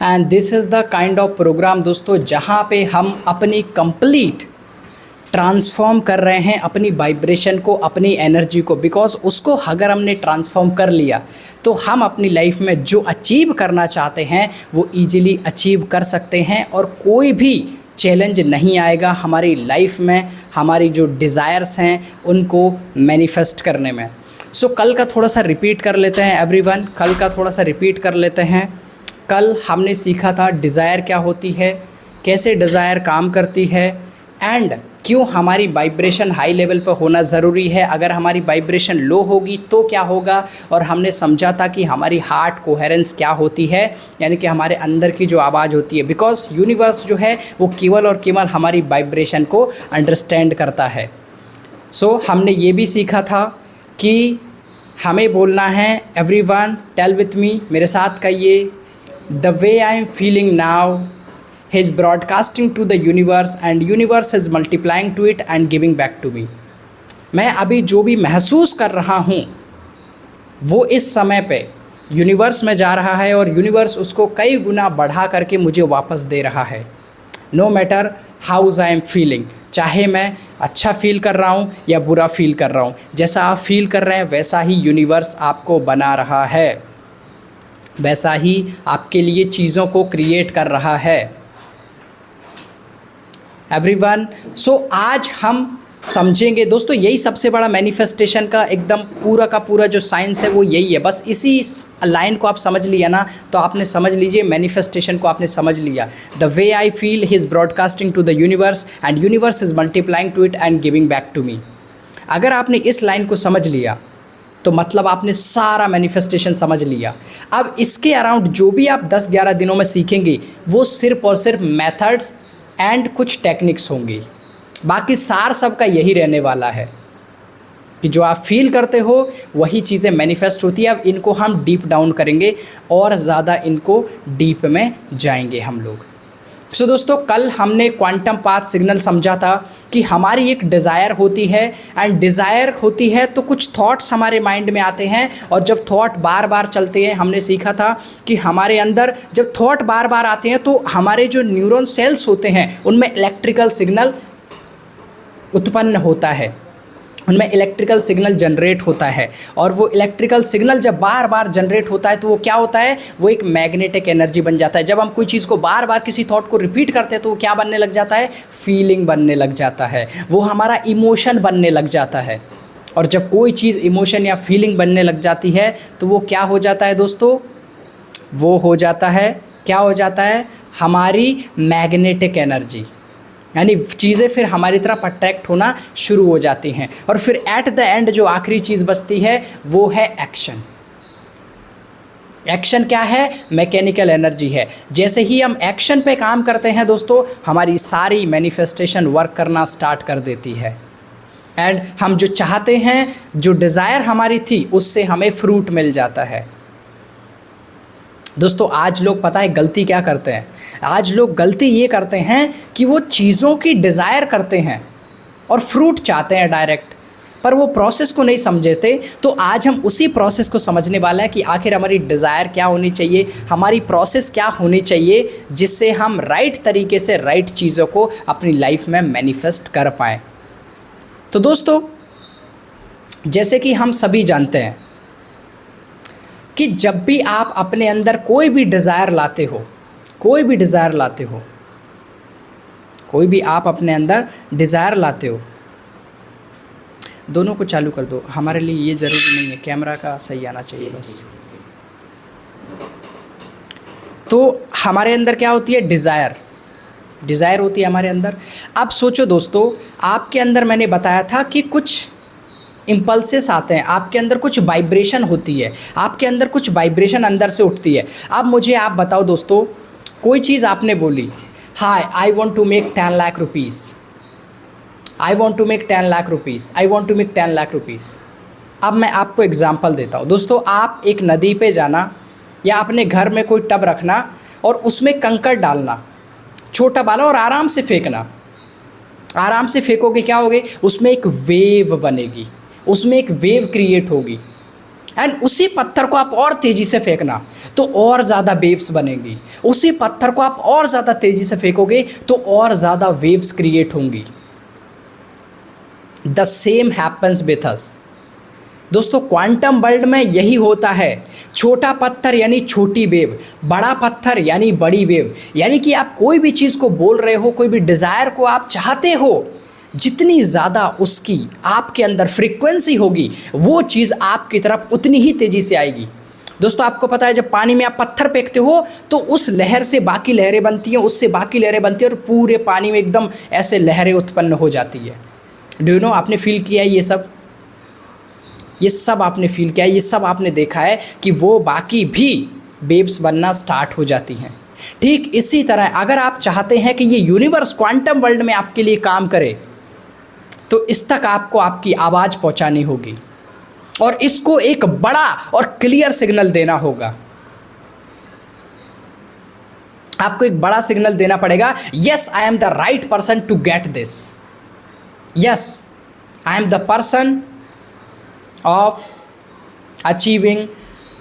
And this is the kind of programme दोस्तों जहाँ पे हम अपनी कंप्लीट ट्रांसफॉर्म कर रहे हैं अपनी वाइब्रेशन को, अपनी एनर्जी को। बिकॉज उसको अगर हमने ट्रांसफॉर्म कर लिया तो हम अपनी लाइफ में जो अचीव करना चाहते हैं वो ईजिली अचीव कर सकते हैं और कोई भी चैलेंज नहीं आएगा हमारी लाइफ में, हमारी जो डिज़ायर्स हैं उनको मैनिफेस्ट करने में। सो कल का थोड़ा सा रिपीट कर लेते हैं एवरीवन, कल का थोड़ा सा रिपीट कर लेते हैं। कल हमने सीखा था डिज़ायर क्या होती है, कैसे डिज़ायर काम करती है एंड क्यों हमारी वाइब्रेशन हाई लेवल पर होना ज़रूरी है। अगर हमारी वाइब्रेशन लो होगी तो क्या होगा, और हमने समझा था कि हमारी हार्ट कोहेरेंस क्या होती है, यानी कि हमारे अंदर की जो आवाज़ होती है। बिकॉज यूनिवर्स जो है वो केवल और केवल हमारी वाइब्रेशन को अंडरस्टैंड करता है। सो हमने ये भी सीखा था कि हमें बोलना है एवरीवन टेल विथ मी, मेरे साथ कहिए, the way I am feeling now he is broadcasting to the universe and universe is multiplying to it and giving back to me। मैं अभी जो भी महसूस कर रहा हूँ वो इस समय पे यूनिवर्स में जा रहा है और यूनिवर्स उसको कई गुना बढ़ा करके मुझे वापस दे रहा है। No matter how's I am feeling, चाहे मैं अच्छा फील कर रहा हूँ या बुरा फील कर रहा हूँ, जैसा आप फील कर रहे हैं वैसा ही यूनिवर्स आपको बना रहा है, वैसा ही आपके लिए चीज़ों को क्रिएट कर रहा है एवरीवन। सो आज हम समझेंगे दोस्तों, यही सबसे बड़ा मैनिफेस्टेशन का एकदम पूरा का पूरा जो साइंस है वो यही है। बस इसी लाइन को आप समझ लिया ना तो आपने समझ लीजिए मैनिफेस्टेशन को आपने समझ लिया। The way I feel he is broadcasting to the universe and universe is multiplying to it and giving back to me. अगर आपने इस लाइन को समझ लिया तो मतलब आपने सारा मैनिफेस्टेशन समझ लिया। अब इसके अराउंड जो भी आप 10-11 दिनों में सीखेंगे वो सिर्फ और सिर्फ मेथड्स एंड कुछ टेक्निक्स होंगी, बाकी सार सबका यही रहने वाला है कि जो आप फील करते हो वही चीज़ें मैनिफेस्ट होती है। अब इनको हम डीप डाउन करेंगे और ज़्यादा इनको डीप में जाएंगे हम लोग। सो दोस्तों कल हमने क्वांटम पाथ सिग्नल समझा था कि हमारी एक डिज़ायर होती है एंड डिज़ायर होती है तो कुछ थॉट्स हमारे माइंड में आते हैं और जब थॉट बार बार चलते हैं, हमने सीखा था कि हमारे अंदर जब थॉट बार बार आते हैं तो हमारे जो न्यूरॉन सेल्स होते हैं उनमें इलेक्ट्रिकल सिग्नल उत्पन्न होता है, उनमें इलेक्ट्रिकल सिग्नल जनरेट होता है और वो इलेक्ट्रिकल सिग्नल जब बार बार जनरेट होता है तो वो क्या होता है, वो एक मैग्नेटिक एनर्जी बन जाता है। जब हम कोई चीज़ को बार बार किसी थॉट को रिपीट करते हैं तो वो क्या बनने लग जाता है, फीलिंग बनने लग जाता है, वो हमारा इमोशन बनने लग जाता है। और जब कोई चीज़ इमोशन या फीलिंग बनने लग जाती है तो वो क्या हो जाता है दोस्तों, वो हो जाता है, क्या हो जाता है, हमारी मैग्नेटिक एनर्जी, यानी चीज़ें फिर हमारी तरफ अट्रैक्ट होना शुरू हो जाती हैं। और फिर एट द एंड जो आखिरी चीज़ बचती है वो है एक्शन। एक्शन क्या है, मैकेनिकल एनर्जी है। जैसे ही हम एक्शन पे काम करते हैं दोस्तों हमारी सारी मैनिफेस्टेशन वर्क करना स्टार्ट कर देती है एंड हम जो चाहते हैं, जो डिज़ायर हमारी थी उससे हमें फ्रूट मिल जाता है। दोस्तों आज लोग पता है गलती क्या करते हैं, आज लोग गलती ये करते हैं कि वो चीज़ों की डिज़ायर करते हैं और फ्रूट चाहते हैं डायरेक्ट, पर वो प्रोसेस को नहीं समझते। तो आज हम उसी प्रोसेस को समझने वाले हैं कि आखिर हमारी डिज़ायर क्या होनी चाहिए, हमारी प्रोसेस क्या होनी चाहिए जिससे हम राइट तरीके से राइट चीज़ों को अपनी लाइफ में मैनिफेस्ट कर पाएँ। तो दोस्तों जैसे कि हम सभी जानते हैं कि जब भी आप अपने अंदर कोई भी डिज़ायर लाते हो, कोई भी डिज़ायर लाते हो, कोई भी आप अपने अंदर डिज़ायर लाते हो, दोनों को चालू कर दो, हमारे लिए ये ज़रूरी नहीं है, कैमरा का सही आना चाहिए बस। तो हमारे अंदर क्या होती है, डिज़ायर, डिज़ायर होती है हमारे अंदर। अब सोचो दोस्तों, आपके अंदर मैंने बताया था कि कुछ इम्पल्सेस आते हैं, आपके अंदर कुछ वाइब्रेशन होती है, आपके अंदर कुछ वाइब्रेशन अंदर से उठती है। अब मुझे आप बताओ दोस्तों, कोई चीज़ आपने बोली, hi I want to make 10 lakh rupees, I want to make 10 lakh rupees, I want to make 10 lakh rupees. अब मैं आपको एग्जांपल देता हूँ दोस्तों, आप एक नदी पे जाना या अपने घर में कोई टब रखना और उसमें कंकड़ डालना, छोटा वाला, और आराम से फेंकना। आराम से फेंकोगे क्या होगे, उसमें एक वेव बनेगी, उसमें एक वेव क्रिएट होगी। एंड उसी पत्थर को आप और तेज़ी से फेंकना तो और ज़्यादा वेव्स बनेंगी। उसी पत्थर को आप और ज़्यादा तेज़ी से फेंकोगे तो और ज़्यादा वेव्स क्रिएट होंगी। The same happens with us. दोस्तों क्वांटम वर्ल्ड में यही होता है। छोटा पत्थर यानी छोटी वेव, बड़ा पत्थर यानी बड़ी वेव। यानी कि आप कोई भी चीज़ को बोल रहे हो, कोई भी डिज़ायर को आप चाहते हो, जितनी ज़्यादा उसकी आपके अंदर फ्रीक्वेंसी होगी वो चीज़ आपकी तरफ उतनी ही तेज़ी से आएगी। दोस्तों आपको पता है जब पानी में आप पत्थर फेंकते हो तो उस लहर से बाकी लहरें बनती हैं, उससे बाकी लहरें बनती हैं और पूरे पानी में एकदम ऐसे लहरें उत्पन्न हो जाती है। डू यू नो, आपने फील किया है ये सब आपने फील किया है, ये सब आपने देखा है कि वो बाकी भी वेव्स बनना स्टार्ट हो जाती हैं। ठीक इसी तरह अगर आप चाहते हैं कि ये यूनिवर्स क्वांटम वर्ल्ड में आपके लिए काम करे तो इस तक आपको आपकी आवाज़ पहुंचानी होगी और इसको एक बड़ा और क्लियर सिग्नल देना होगा। आपको एक बड़ा सिग्नल देना पड़ेगा, yes I am the right person to get this, yes I am the person of achieving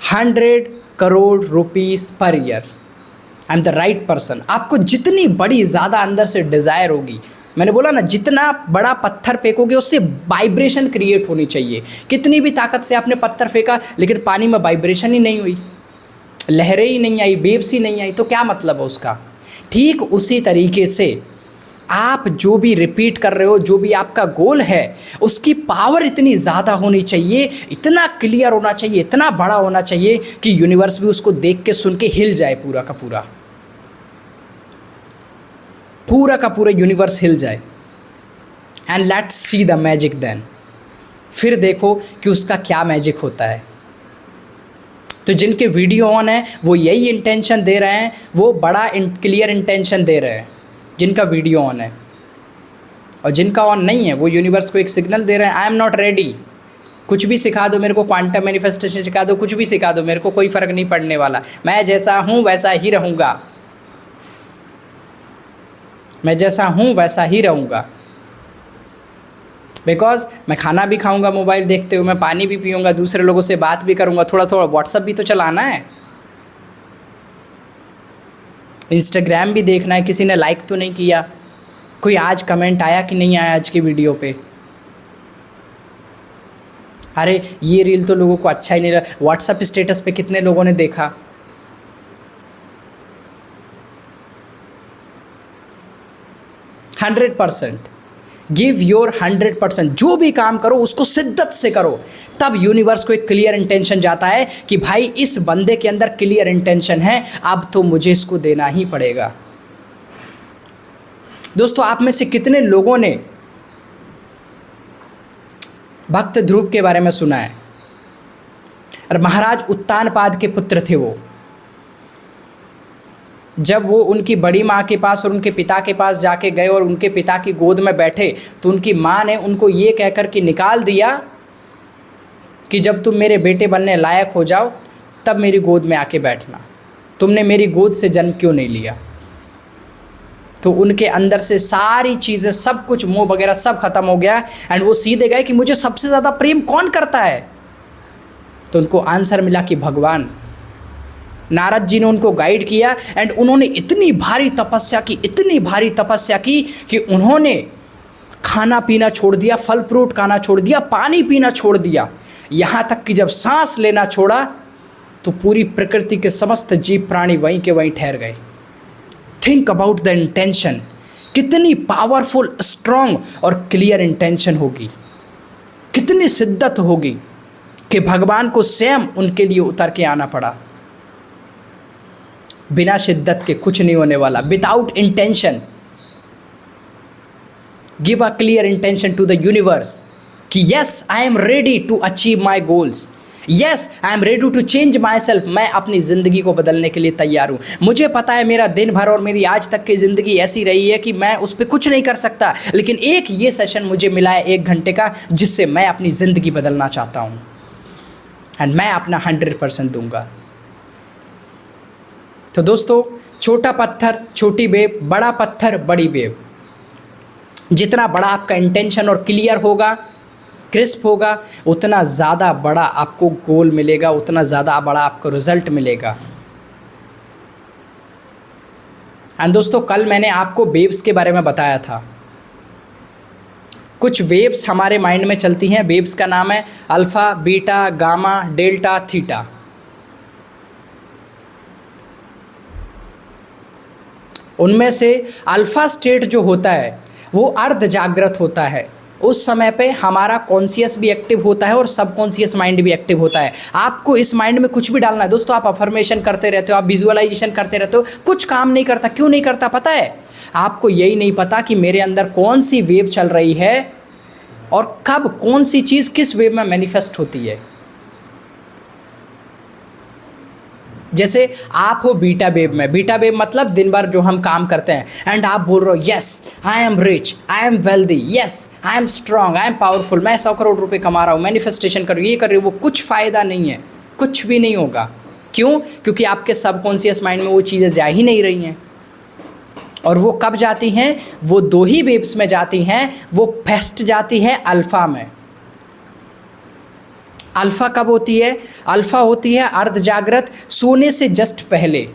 100 crore rupees per year. I am the right person. आपको जितनी बड़ी ज़्यादा अंदर से डिज़ायर होगी, मैंने बोला ना, जितना बड़ा पत्थर फेंकोगे उससे वाइब्रेशन क्रिएट होनी चाहिए। कितनी भी ताकत से आपने पत्थर फेंका लेकिन पानी में वाइब्रेशन ही नहीं हुई, लहरें ही नहीं आई, वेव्स ही नहीं आई, तो क्या मतलब है उसका। ठीक उसी तरीके से आप जो भी रिपीट कर रहे हो, जो भी आपका गोल है, उसकी पावर इतनी ज़्यादा होनी चाहिए, इतना क्लियर होना चाहिए, इतना बड़ा होना चाहिए कि यूनिवर्स भी उसको देख के सुन के हिल जाए, पूरा का पूरा यूनिवर्स हिल जाए। And let's see the magic then. फिर देखो कि उसका क्या मैजिक होता है। तो जिनके वीडियो ऑन है वो यही इंटेंशन दे रहे हैं, वो बड़ा क्लियर इंटेंशन दे रहे हैं जिनका वीडियो ऑन है, और जिनका ऑन नहीं है वो यूनिवर्स को एक सिग्नल दे रहे हैं, आई एम नॉट रेडी। कुछ भी सिखा दो मेरे को, क्वांटम मैनिफेस्टेशन सिखा दो, कुछ भी सिखा दो, मेरे को कोई फ़र्क नहीं पड़ने वाला, मैं जैसा हूँ वैसा ही रहूँगा, मैं जैसा हूँ वैसा ही रहूँगा। बिकॉज मैं खाना भी खाऊँगा मोबाइल देखते हुए, मैं पानी भी पीऊँगा, दूसरे लोगों से बात भी करूँगा, थोड़ा थोड़ा व्हाट्सअप भी तो चलाना है, इंस्टाग्राम भी देखना है, किसी ने लाइक तो नहीं किया, कोई आज कमेंट आया कि नहीं आया आज की वीडियो पे, अरे ये रील तो लोगों को अच्छा ही नहीं लगा, व्हाट्सअप स्टेटस पे कितने लोगों ने देखा। Hundred percent give your 100%। जो भी काम करो उसको शिद्दत से करो, तब यूनिवर्स को एक क्लियर इंटेंशन जाता है कि भाई इस बंदे के अंदर क्लियर इंटेंशन है, अब तो मुझे इसको देना ही पड़ेगा। दोस्तों आप में से कितने लोगों ने भक्त ध्रुव के बारे में सुना है? और महाराज उत्तानपाद के पुत्र थे वो। जब वो उनकी बड़ी माँ के पास और उनके पिता के पास जाके गए और उनके पिता की गोद में बैठे तो उनकी माँ ने उनको ये कहकर के निकाल दिया कि जब तुम मेरे बेटे बनने लायक हो जाओ तब मेरी गोद में आके बैठना, तुमने मेरी गोद से जन्म क्यों नहीं लिया। तो उनके अंदर से सारी चीज़ें, सब कुछ, मोह वगैरह सब खत्म हो गया एंड वो सीधे गए कि मुझे सबसे ज़्यादा प्रेम कौन करता है। तो उनको आंसर मिला कि भगवान। नारद जी ने उनको गाइड किया एंड उन्होंने इतनी भारी तपस्या की कि उन्होंने खाना पीना छोड़ दिया, फल फ्रूट खाना छोड़ दिया, पानी पीना छोड़ दिया, यहाँ तक कि जब सांस लेना छोड़ा तो पूरी प्रकृति के समस्त जीव प्राणी वहीं के वहीं ठहर गए। थिंक अबाउट द इंटेंशन, कितनी पावरफुल, स्ट्रॉन्ग और क्लियर इंटेंशन होगी, कितनी शिद्दत होगी कि भगवान को स्वयं उनके लिए उतर के आना पड़ा। बिना शिद्दत के कुछ नहीं होने वाला। Without intention, give a clear intention to the universe कि yes I am ready to achieve my goals, yes I am ready to change myself. मैं अपनी ज़िंदगी को बदलने के लिए तैयार हूँ। मुझे पता है मेरा दिन भर और मेरी आज तक की ज़िंदगी ऐसी रही है कि मैं उस पर कुछ नहीं कर सकता, लेकिन एक ये सेशन मुझे मिला है 1 घंटे का, जिससे मैं अपनी ज़िंदगी बदलना चाहता हूँ एंड मैं अपना 100% दूंगा। तो दोस्तों, छोटा पत्थर छोटी वेव, बड़ा पत्थर बड़ी वेव। जितना बड़ा आपका इंटेंशन और क्लियर होगा, क्रिस्प होगा, उतना ज़्यादा बड़ा आपको गोल मिलेगा, उतना ज़्यादा बड़ा आपको रिजल्ट मिलेगा। एंड दोस्तों, कल मैंने आपको वेव्स के बारे में बताया था। कुछ वेव्स हमारे माइंड में चलती हैं। वेव्स का नाम है alpha, beta, gamma, delta, theta. उनमें से अल्फ़ा स्टेट जो होता है वो अर्ध जागृत होता है। उस समय पे हमारा कॉन्शियस भी एक्टिव होता है और सबकॉन्शियस माइंड भी एक्टिव होता है। आपको इस माइंड में कुछ भी डालना है दोस्तों। आप अफर्मेशन करते रहते हो, आप विजुअलाइजेशन करते रहते हो, कुछ काम नहीं करता। क्यों नहीं करता पता है? आपको यही नहीं पता कि मेरे अंदर कौन सी वेव चल रही है और कब कौन सी चीज़ किस वेव में मैनिफेस्ट होती है। जैसे आप हो बीटा वेव में। बीटा वेव मतलब दिन भर जो हम काम करते हैं एंड आप बोल रहे हो yes I am rich, I am wealthy, yes I am strong, I am powerful, मैं 100 करोड़ रुपए कमा रहा हूँ, मैनिफेस्टेशन कर रही हूँ, ये कर रही हूँ, वो कुछ फ़ायदा नहीं है, कुछ भी नहीं होगा। क्यों? क्योंकि आपके सबकॉन्शियस माइंड में वो चीज़ें जा ही नहीं रही हैं। और वो कब जाती हैं? वो दो ही वेव्स में जाती हैं। वो फर्स्ट जाती है अल्फ़ा में। अल्फ़ा कब होती है? अल्फ़ा होती है अर्ध जागृत, सोने से जस्ट पहले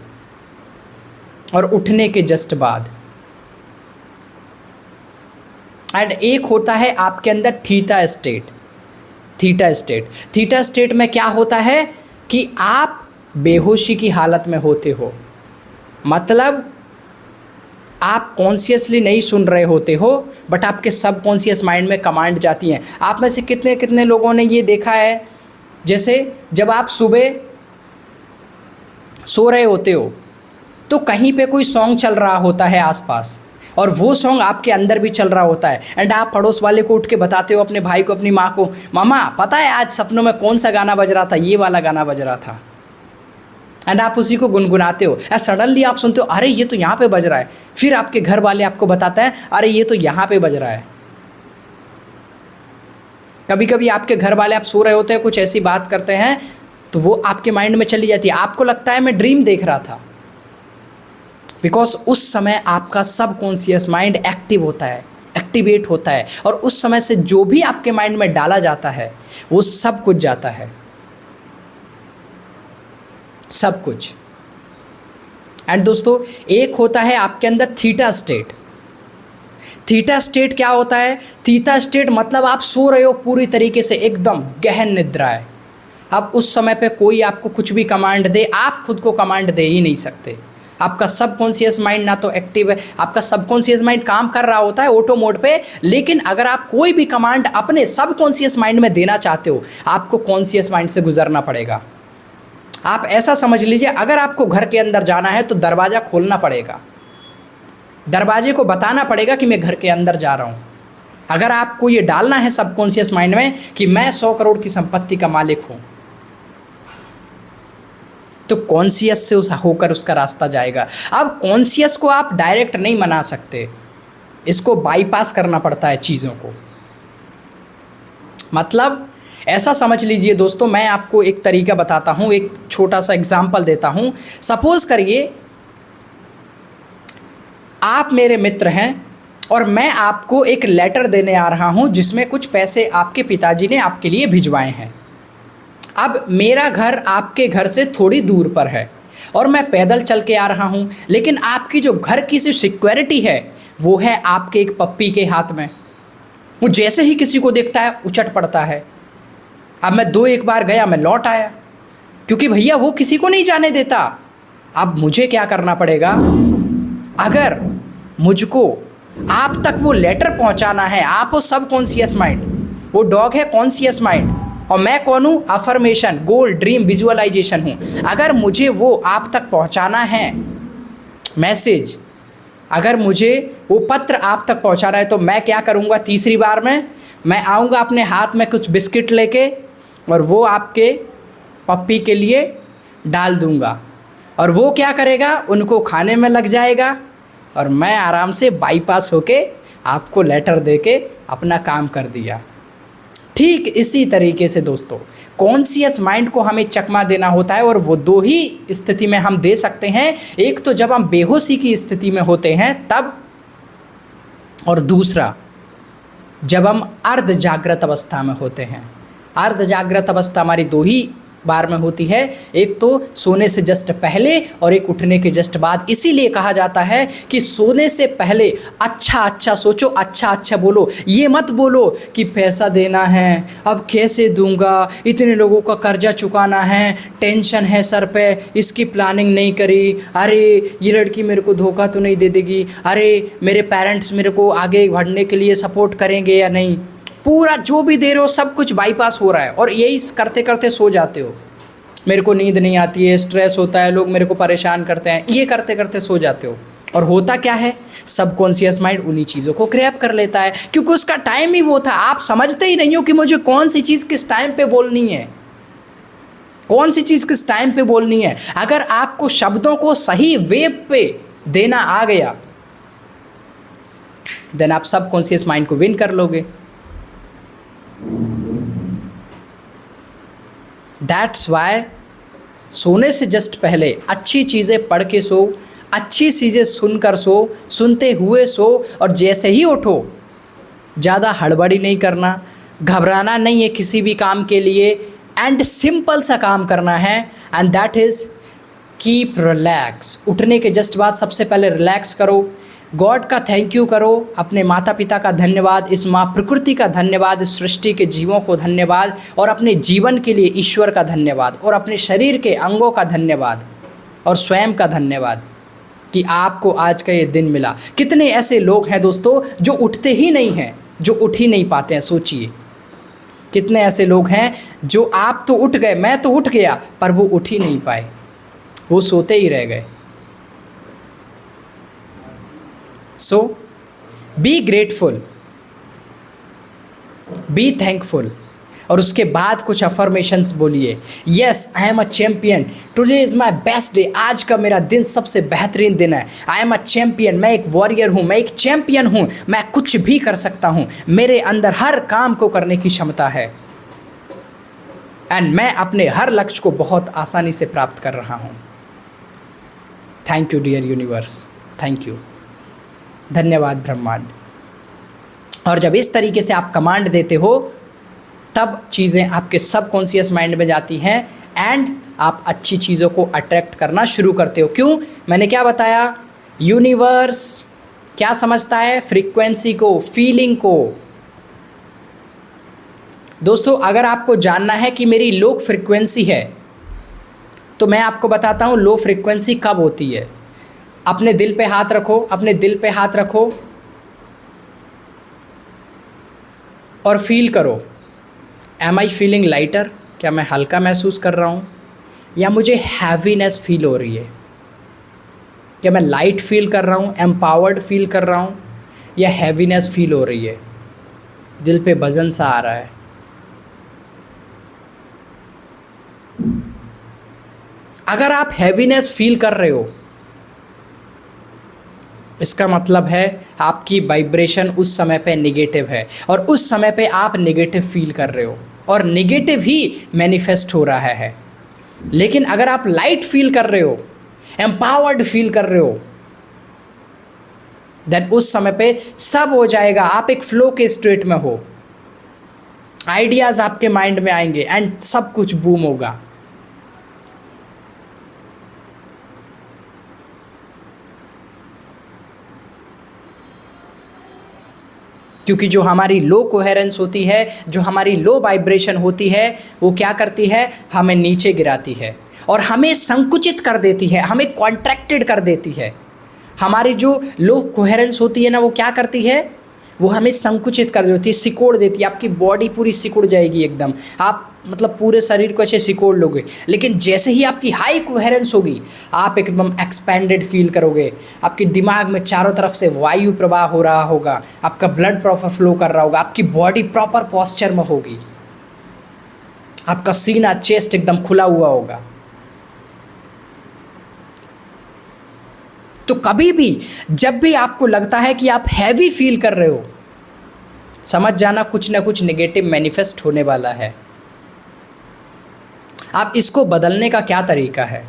और उठने के जस्ट बाद। एंड एक होता है आपके अंदर theta state. Theta state, theta state में क्या होता है कि आप बेहोशी की हालत में होते हो। मतलब आप कॉन्शियसली नहीं सुन रहे होते हो, बट आपके सब कॉन्शियस माइंड में कमांड जाती हैं। आप में से कितने कितने लोगों ने ये देखा है, जैसे जब आप सुबह सो रहे होते हो तो कहीं पे कोई सॉन्ग चल रहा होता है आसपास, और वो सॉन्ग आपके अंदर भी चल रहा होता है। एंड आप पड़ोस वाले को उठ के बताते हो, अपने भाई को, अपनी माँ को, मामा पता है आज सपनों में कौन सा गाना बज रहा था? ये वाला गाना बज रहा था। एंड आप उसी को गुनगुनाते हो। सडनली आप सुनते हो अरे ये तो यहाँ पे बज रहा है। फिर आपके घर वाले आपको बताते हैं अरे ये तो यहाँ पे बज रहा है। कभी कभी आपके घर वाले, आप सो रहे होते हैं, कुछ ऐसी बात करते हैं तो वो आपके माइंड में चली जाती है। आपको लगता है मैं ड्रीम देख रहा था, बिकॉज उस समय आपका सबकॉन्शियस माइंड एक्टिव होता है, एक्टिवेट होता है, और उस समय से जो भी आपके माइंड में डाला जाता है वो सब कुछ जाता है, सब कुछ। एंड दोस्तों, एक होता है आपके अंदर थीटा स्टेट। थीटा स्टेट क्या होता है? थीटा स्टेट मतलब आप सो रहे हो पूरी तरीके से, एकदम गहन निद्रा है। अब उस समय पे कोई आपको कुछ भी कमांड दे, आप खुद को कमांड दे ही नहीं सकते। आपका सबकॉन्शियस माइंड ना तो एक्टिव है, आपका सबकॉन्शियस माइंड काम कर रहा होता है ऑटो मोड पे, लेकिन अगर आप कोई भी कमांड अपने सबकॉन्शियस माइंड में देना चाहते हो, आपको कॉन्शियस माइंड से गुजरना पड़ेगा। आप ऐसा समझ लीजिए, अगर आपको घर के अंदर जाना है तो दरवाज़ा खोलना पड़ेगा, दरवाजे को बताना पड़ेगा कि मैं घर के अंदर जा रहा हूँ। अगर आपको ये डालना है सबकॉन्शियस माइंड में कि मैं 100 करोड़ की संपत्ति का मालिक हूँ, तो कॉन्शियस से होकर उसका रास्ता जाएगा। अब कॉन्शियस को आप डायरेक्ट नहीं मना सकते, इसको बाईपास करना पड़ता है चीज़ों को। मतलब ऐसा समझ लीजिए दोस्तों, मैं आपको एक तरीका बताता हूँ, एक छोटा सा एग्जाम्पल देता हूँ। सपोज़ करिए आप मेरे मित्र हैं और मैं आपको एक लेटर देने आ रहा हूँ जिसमें कुछ पैसे आपके पिताजी ने आपके लिए भिजवाए हैं। अब मेरा घर आपके घर से थोड़ी दूर पर है और मैं पैदल चल के आ रहा हूँ, लेकिन आपकी जो घर की जो सिक्योरिटी है वो है आपके एक पप्पी के हाथ में। वो जैसे ही किसी को देखता है उछट पड़ता है। अब मैं 2-1 बार गया, मैं लौट आया, क्योंकि भैया वो किसी को नहीं जाने देता। अब मुझे क्या करना पड़ेगा? अगर मुझको आप तक वो लेटर पहुंचाना है, आप हो सबकॉन्शियस माइंड, वो डॉग है कॉन्शियस माइंड, और मैं कौन हूँ? अफर्मेशन, गोल, ड्रीम, विजुअलाइजेशन हूँ। अगर मुझे वो आप तक पहुंचाना है मैसेज, अगर मुझे वो पत्र आप तक पहुंचाना है, तो मैं क्या करूँगा? तीसरी बार में मैं आऊँगा अपने हाथ में कुछ बिस्किट लेके और वो आपके पप्पी के लिए डाल दूँगा, और वो क्या करेगा? उनको खाने में लग जाएगा, और मैं आराम से बाईपास होके आपको लेटर देके अपना काम कर दिया। ठीक इसी तरीके से दोस्तों, कॉन्शियस माइंड को हमें चकमा देना होता है, और वो दो ही स्थिति में हम दे सकते हैं। एक तो जब हम बेहोशी की स्थिति में होते हैं तब, और दूसरा जब हम अर्ध जागृत अवस्था में होते हैं। अर्ध जागृत अवस्था हमारी दो ही बार में होती है, एक तो सोने से जस्ट पहले और एक उठने के जस्ट बाद। इसीलिए कहा जाता है कि सोने से पहले अच्छा अच्छा सोचो, अच्छा अच्छा बोलो। ये मत बोलो कि पैसा देना है, अब कैसे दूंगा, इतने लोगों का कर्जा चुकाना है, टेंशन है सर पे, इसकी प्लानिंग नहीं करी, अरे ये लड़की मेरे को धोखा तो नहीं दे देगी, अरे मेरे पेरेंट्स मेरे को आगे बढ़ने के लिए सपोर्ट करेंगे या नहीं। पूरा जो भी दे रहे हो सब कुछ बाईपास हो रहा है और यही करते करते सो जाते हो। मेरे को नींद नहीं आती है, स्ट्रेस होता है, लोग मेरे को परेशान करते हैं, ये करते करते सो जाते हो। और होता क्या है, सबकॉन्शियस माइंड उन्हीं चीज़ों को ग्रैब कर लेता है, क्योंकि उसका टाइम ही वो था। आप समझते ही नहीं हो कि मुझे कौन सी चीज़ किस टाइम पे बोलनी है, कौन सी चीज़ किस टाइम पे बोलनी है। अगर आपको शब्दों को सही वेब पे देना आ गया, देन आप सबकॉन्शियस माइंड को विन कर लोगे। दैट्स वाई सोने से जस्ट पहले अच्छी चीज़ें पढ़ के सो, अच्छी चीज़ें सुनकर सो, सुनते हुए सो, और जैसे ही उठो ज़्यादा हड़बड़ी नहीं करना, घबराना नहीं है किसी भी काम के लिए, एंड सिंपल सा काम करना है, and that is keep relax. उठने के जस्ट बाद सबसे पहले रिलैक्स करो, गॉड का थैंक यू करो, अपने माता पिता का धन्यवाद, इस माँ प्रकृति का धन्यवाद, इस सृष्टि के जीवों को धन्यवाद, और अपने जीवन के लिए ईश्वर का धन्यवाद, और अपने शरीर के अंगों का धन्यवाद, और स्वयं का धन्यवाद कि आपको आज का ये दिन मिला। कितने ऐसे लोग हैं दोस्तों जो उठते ही नहीं हैं, जो उठ ही नहीं पाते हैं। सोचिए कितने ऐसे लोग हैं जो आप तो उठ गए, मैं तो उठ गया, पर वो उठ ही नहीं पाए, वो सोते ही रह गए। So, be grateful, be thankful, और उसके बाद कुछ अफर्मेशंस बोलिए। Yes, I am a champion. Today is my best day. आज का मेरा दिन सबसे बेहतरीन दिन है। I am a champion. मैं एक वॉरियर हूँ, मैं एक चैम्पियन हूँ, मैं कुछ भी कर सकता हूँ, मेरे अंदर हर काम को करने की क्षमता है, एंड मैं अपने हर लक्ष्य को बहुत आसानी से प्राप्त कर रहा हूँ। Thank you dear universe, thank you, धन्यवाद ब्रह्मांड। और जब इस तरीके से आप कमांड देते हो तब चीज़ें आपके सबकॉन्शियस माइंड में जाती हैं, एंड आप अच्छी चीज़ों को अट्रैक्ट करना शुरू करते हो। क्यों? मैंने क्या बताया, यूनिवर्स क्या समझता है, फ्रीक्वेंसी को, फीलिंग को। दोस्तों अगर आपको जानना है कि मेरी लो फ्रीक्वेंसी है, तो मैं आपको बताता हूँ लो फ्रीक्वेंसी कब होती है। अपने दिल पे हाथ रखो, अपने दिल पे हाथ रखो और फील करो, एम आई फीलिंग लाइटर, क्या मैं हल्का महसूस कर रहा हूँ, या मुझे हैवीनेस फील हो रही है, क्या मैं लाइट फील कर रहा हूँ, एम्पावर्ड फील कर रहा हूँ, या हैवीनेस फील हो रही है, दिल पे वजन सा आ रहा है। अगर आप हैवीनेस फील कर रहे हो, इसका मतलब है आपकी वाइब्रेशन उस समय पे नेगेटिव है, और उस समय पे आप नेगेटिव फील कर रहे हो, और नेगेटिव ही मैनिफेस्ट हो रहा है। लेकिन अगर आप लाइट फील कर रहे हो, एम्पावर्ड फील कर रहे हो, देन उस समय पे सब हो जाएगा, आप एक फ्लो के स्टेट में हो, आइडियाज़ आपके माइंड में आएंगे, एंड सब कुछ बूम होगा। क्योंकि जो हमारी लो कोहेरेंस होती है, जो हमारी लो वाइब्रेशन होती है, वो क्या करती है, हमें नीचे गिराती है और हमें संकुचित कर देती है, हमें कॉन्ट्रैक्टेड कर देती है। हमारी जो लो कोहेरेंस होती है ना, वो क्या करती है, वो हमें संकुचित कर देती है, सिकोड़ देती है। आपकी बॉडी पूरी सिकुड़ जाएगी एकदम, आप मतलब पूरे शरीर को ऐसे सिकोड़ लोगे। लेकिन जैसे ही आपकी हाई कोहेरेंस होगी, आप एकदम एक्सपेंडेड फील करोगे, आपके दिमाग में चारों तरफ से वायु प्रवाह हो रहा होगा, आपका ब्लड प्रॉपर फ्लो कर रहा होगा, आपकी बॉडी प्रॉपर पॉस्चर में होगी, आपका सीना चेस्ट एकदम खुला हुआ होगा। तो कभी भी जब भी आपको लगता है कि आप हैवी फील कर रहे हो, समझ जाना कुछ ना कुछ नेगेटिव मैनिफेस्ट होने वाला है। आप इसको बदलने का क्या तरीका है,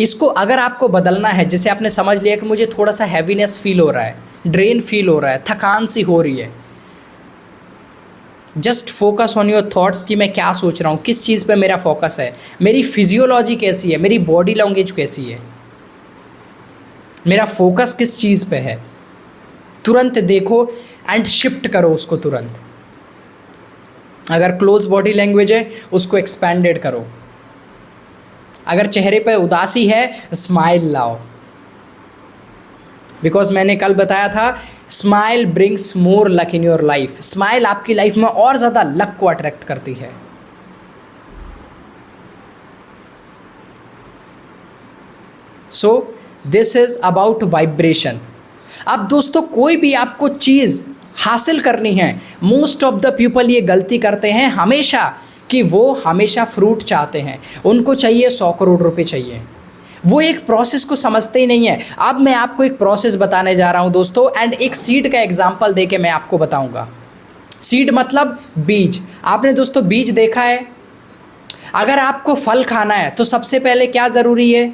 इसको अगर आपको बदलना है, जैसे आपने समझ लिया कि मुझे थोड़ा सा हैवीनेस फील हो रहा है, ड्रेन फील हो रहा है, थकान सी हो रही है, just focus on your thoughts कि मैं क्या सोच रहा हूँ, किस चीज़ पे मेरा फोकस है, मेरी फिजियोलॉजी कैसी है, मेरी बॉडी लैंग्वेज कैसी है, मेरा फोकस किस चीज़ पे है। तुरंत देखो एंड शिफ्ट करो उसको तुरंत। अगर क्लोज बॉडी लैंग्वेज है उसको एक्सपैंडेड करो। अगर चेहरे पे उदासी है स्माइल लाओ, बिकॉज मैंने कल बताया था smile brings more luck in your life. Smile आपकी लाइफ में और ज़्यादा लक को अट्रैक्ट करती है। So this is about vibration. अब दोस्तों कोई भी आपको चीज़ हासिल करनी है, मोस्ट ऑफ द पीपल ये गलती करते हैं हमेशा कि वो हमेशा फ्रूट चाहते हैं, उनको चाहिए 100 करोड़ रुपए चाहिए, वो एक प्रोसेस को समझते ही नहीं है। अब मैं आपको एक प्रोसेस बताने जा रहा हूं दोस्तों, एंड एक सीड का एग्जांपल देके मैं आपको बताऊंगा। सीड मतलब बीज। आपने दोस्तों बीज देखा है? अगर आपको फल खाना है तो सबसे पहले क्या ज़रूरी है?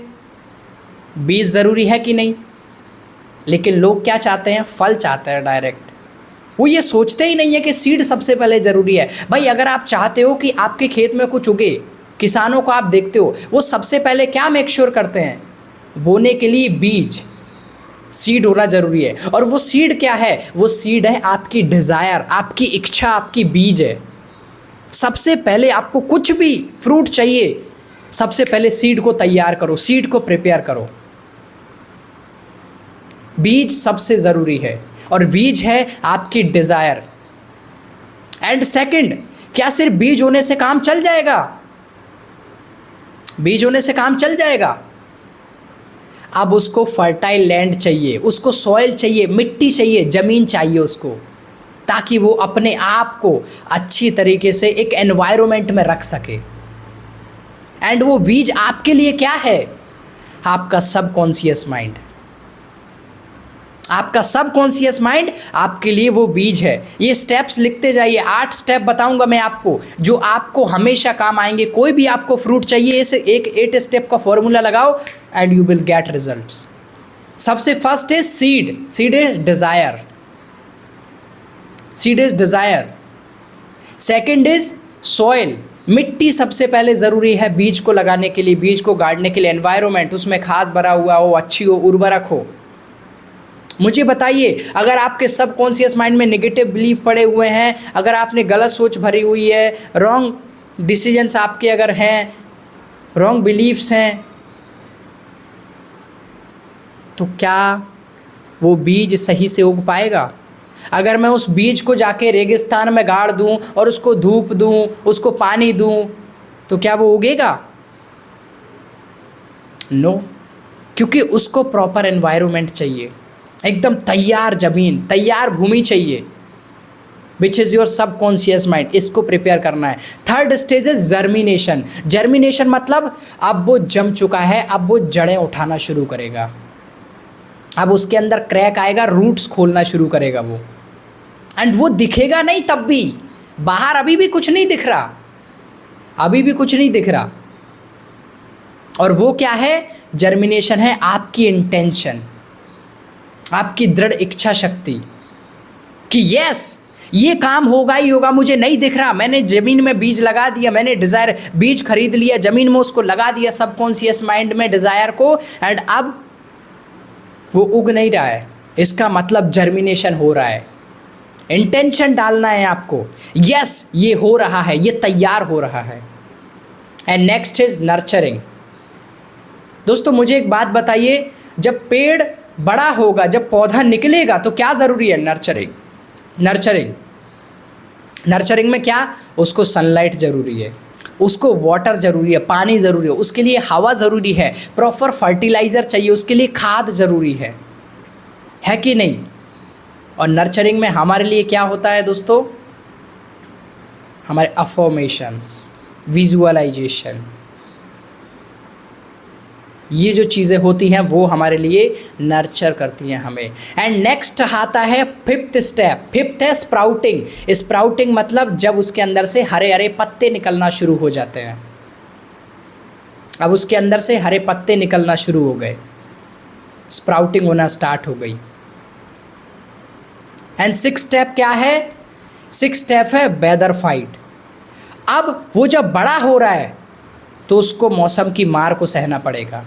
बीज ज़रूरी है कि नहीं? लेकिन लोग क्या चाहते हैं? फल चाहते हैं डायरेक्ट। वो ये सोचते ही नहीं है कि सीड सबसे पहले ज़रूरी है। भाई अगर आप चाहते हो कि आपके खेत में कुछ उगे, किसानों को आप देखते हो, वो सबसे पहले क्या मेक श्योर करते हैं? बोने के लिए बीज, सीड होना ज़रूरी है। और वो सीड क्या है? वो सीड है आपकी डिज़ायर, आपकी इच्छा, आपकी बीज है। सबसे पहले आपको कुछ भी फ्रूट चाहिए, सबसे पहले सीड को तैयार करो, सीड को प्रिपेयर करो। बीज सबसे ज़रूरी है और बीज है आपकी डिज़ायर। एंड सेकंड, क्या सिर्फ बीज होने से काम चल जाएगा? बीज होने से काम चल जाएगा? अब उसको फर्टाइल लैंड चाहिए, उसको सॉइल चाहिए, मिट्टी चाहिए, ज़मीन चाहिए उसको, ताकि वो अपने आप को अच्छी तरीके से एक एनवायरनमेंट में रख सके। एंड वो बीज आपके लिए क्या है? आपका सबकॉन्शियस माइंड। आपका सबकॉन्शियस माइंड आपके लिए वो बीज है। ये स्टेप्स लिखते जाइए, 8 स्टेप बताऊंगा मैं आपको, जो आपको हमेशा काम आएंगे। कोई भी आपको फ्रूट चाहिए, इसे एक 8 स्टेप का फॉर्मूला लगाओ and you will get results. सबसे first is seed. Seed is desire. Seed is desire. Second is soil. मिट्टी सबसे पहले ज़रूरी है बीज को लगाने के लिए, बीज को गाड़ने के लिए। एनवायरनमेंट, उसमें खाद भरा हुआ हो, अच्छी हो, उर्वरक हो। मुझे बताइए, अगर आपके सबकॉन्शियस माइंड में नेगेटिव बिलीफ पड़े हुए हैं, अगर आपने गलत सोच भरी हुई है, रॉन्ग डिसीजंस आपके अगर हैं, रॉन्ग बिलीफ्स हैं, तो क्या वो बीज सही से उग पाएगा? अगर मैं उस बीज को जाके रेगिस्तान में गाड़ दूं और उसको धूप दूं, उसको पानी दूं, तो क्या वो उगेगा? नो, क्योंकि उसको प्रॉपर एनवायरनमेंट चाहिए, एकदम तैयार ज़मीन, तैयार भूमि चाहिए, which is your subconscious mind. इसको प्रिपेयर करना है। थर्ड स्टेज है जर्मिनेशन। जर्मिनेशन मतलब अब वो जम चुका है, अब वो जड़ें उठाना शुरू करेगा, अब उसके अंदर क्रैक आएगा, रूट्स खोलना शुरू करेगा वो। एंड वो दिखेगा नहीं तब भी, बाहर अभी भी कुछ नहीं दिख रहा, अभी भी कुछ नहीं दिख रहा। और वो क्या है? जर्मिनेशन है आपकी इंटेंशन, आपकी दृढ़ इच्छा शक्ति कि यस ये काम होगा ही होगा। मुझे नहीं दिख रहा, मैंने ज़मीन में बीज लगा दिया, मैंने डिज़ायर बीज खरीद लिया, ज़मीन में उसको लगा दिया, सबकॉन्शियस माइंड में डिज़ायर को, एंड अब वो उग नहीं रहा है। इसका मतलब जर्मिनेशन हो रहा है। इंटेंशन डालना है आपको, यस ये हो रहा है, ये तैयार हो रहा है। And next is nurturing. दोस्तों मुझे एक बात बताइए, जब पेड़ बड़ा होगा, जब पौधा निकलेगा, तो क्या ज़रूरी है? नर्चरिंग। नर्चरिंग नर्चरिंग में क्या? उसको सनलाइट ज़रूरी है, उसको वाटर ज़रूरी है, पानी ज़रूरी है, उसके लिए हवा ज़रूरी है, प्रॉपर फर्टिलाइज़र चाहिए, उसके लिए खाद ज़रूरी है कि नहीं? और नर्चरिंग में हमारे लिए क्या होता है दोस्तों? हमारे अफर्मेशंस, विजुअलाइजेशन, ये जो चीज़ें होती हैं वो हमारे लिए नर्चर करती हैं हमें। एंड नेक्स्ट आता है फिफ्थ स्टेप। फिफ्थ है स्प्राउटिंग। स्प्राउटिंग मतलब जब उसके अंदर से हरे हरे पत्ते निकलना शुरू हो जाते हैं। अब उसके अंदर से हरे पत्ते निकलना शुरू हो गए, स्प्राउटिंग होना स्टार्ट हो गई। एंड सिक्स्थ स्टेप क्या है? सिक्स स्टेप है वेदर फाइट। अब वो जब बड़ा हो रहा है तो उसको मौसम की मार को सहना पड़ेगा।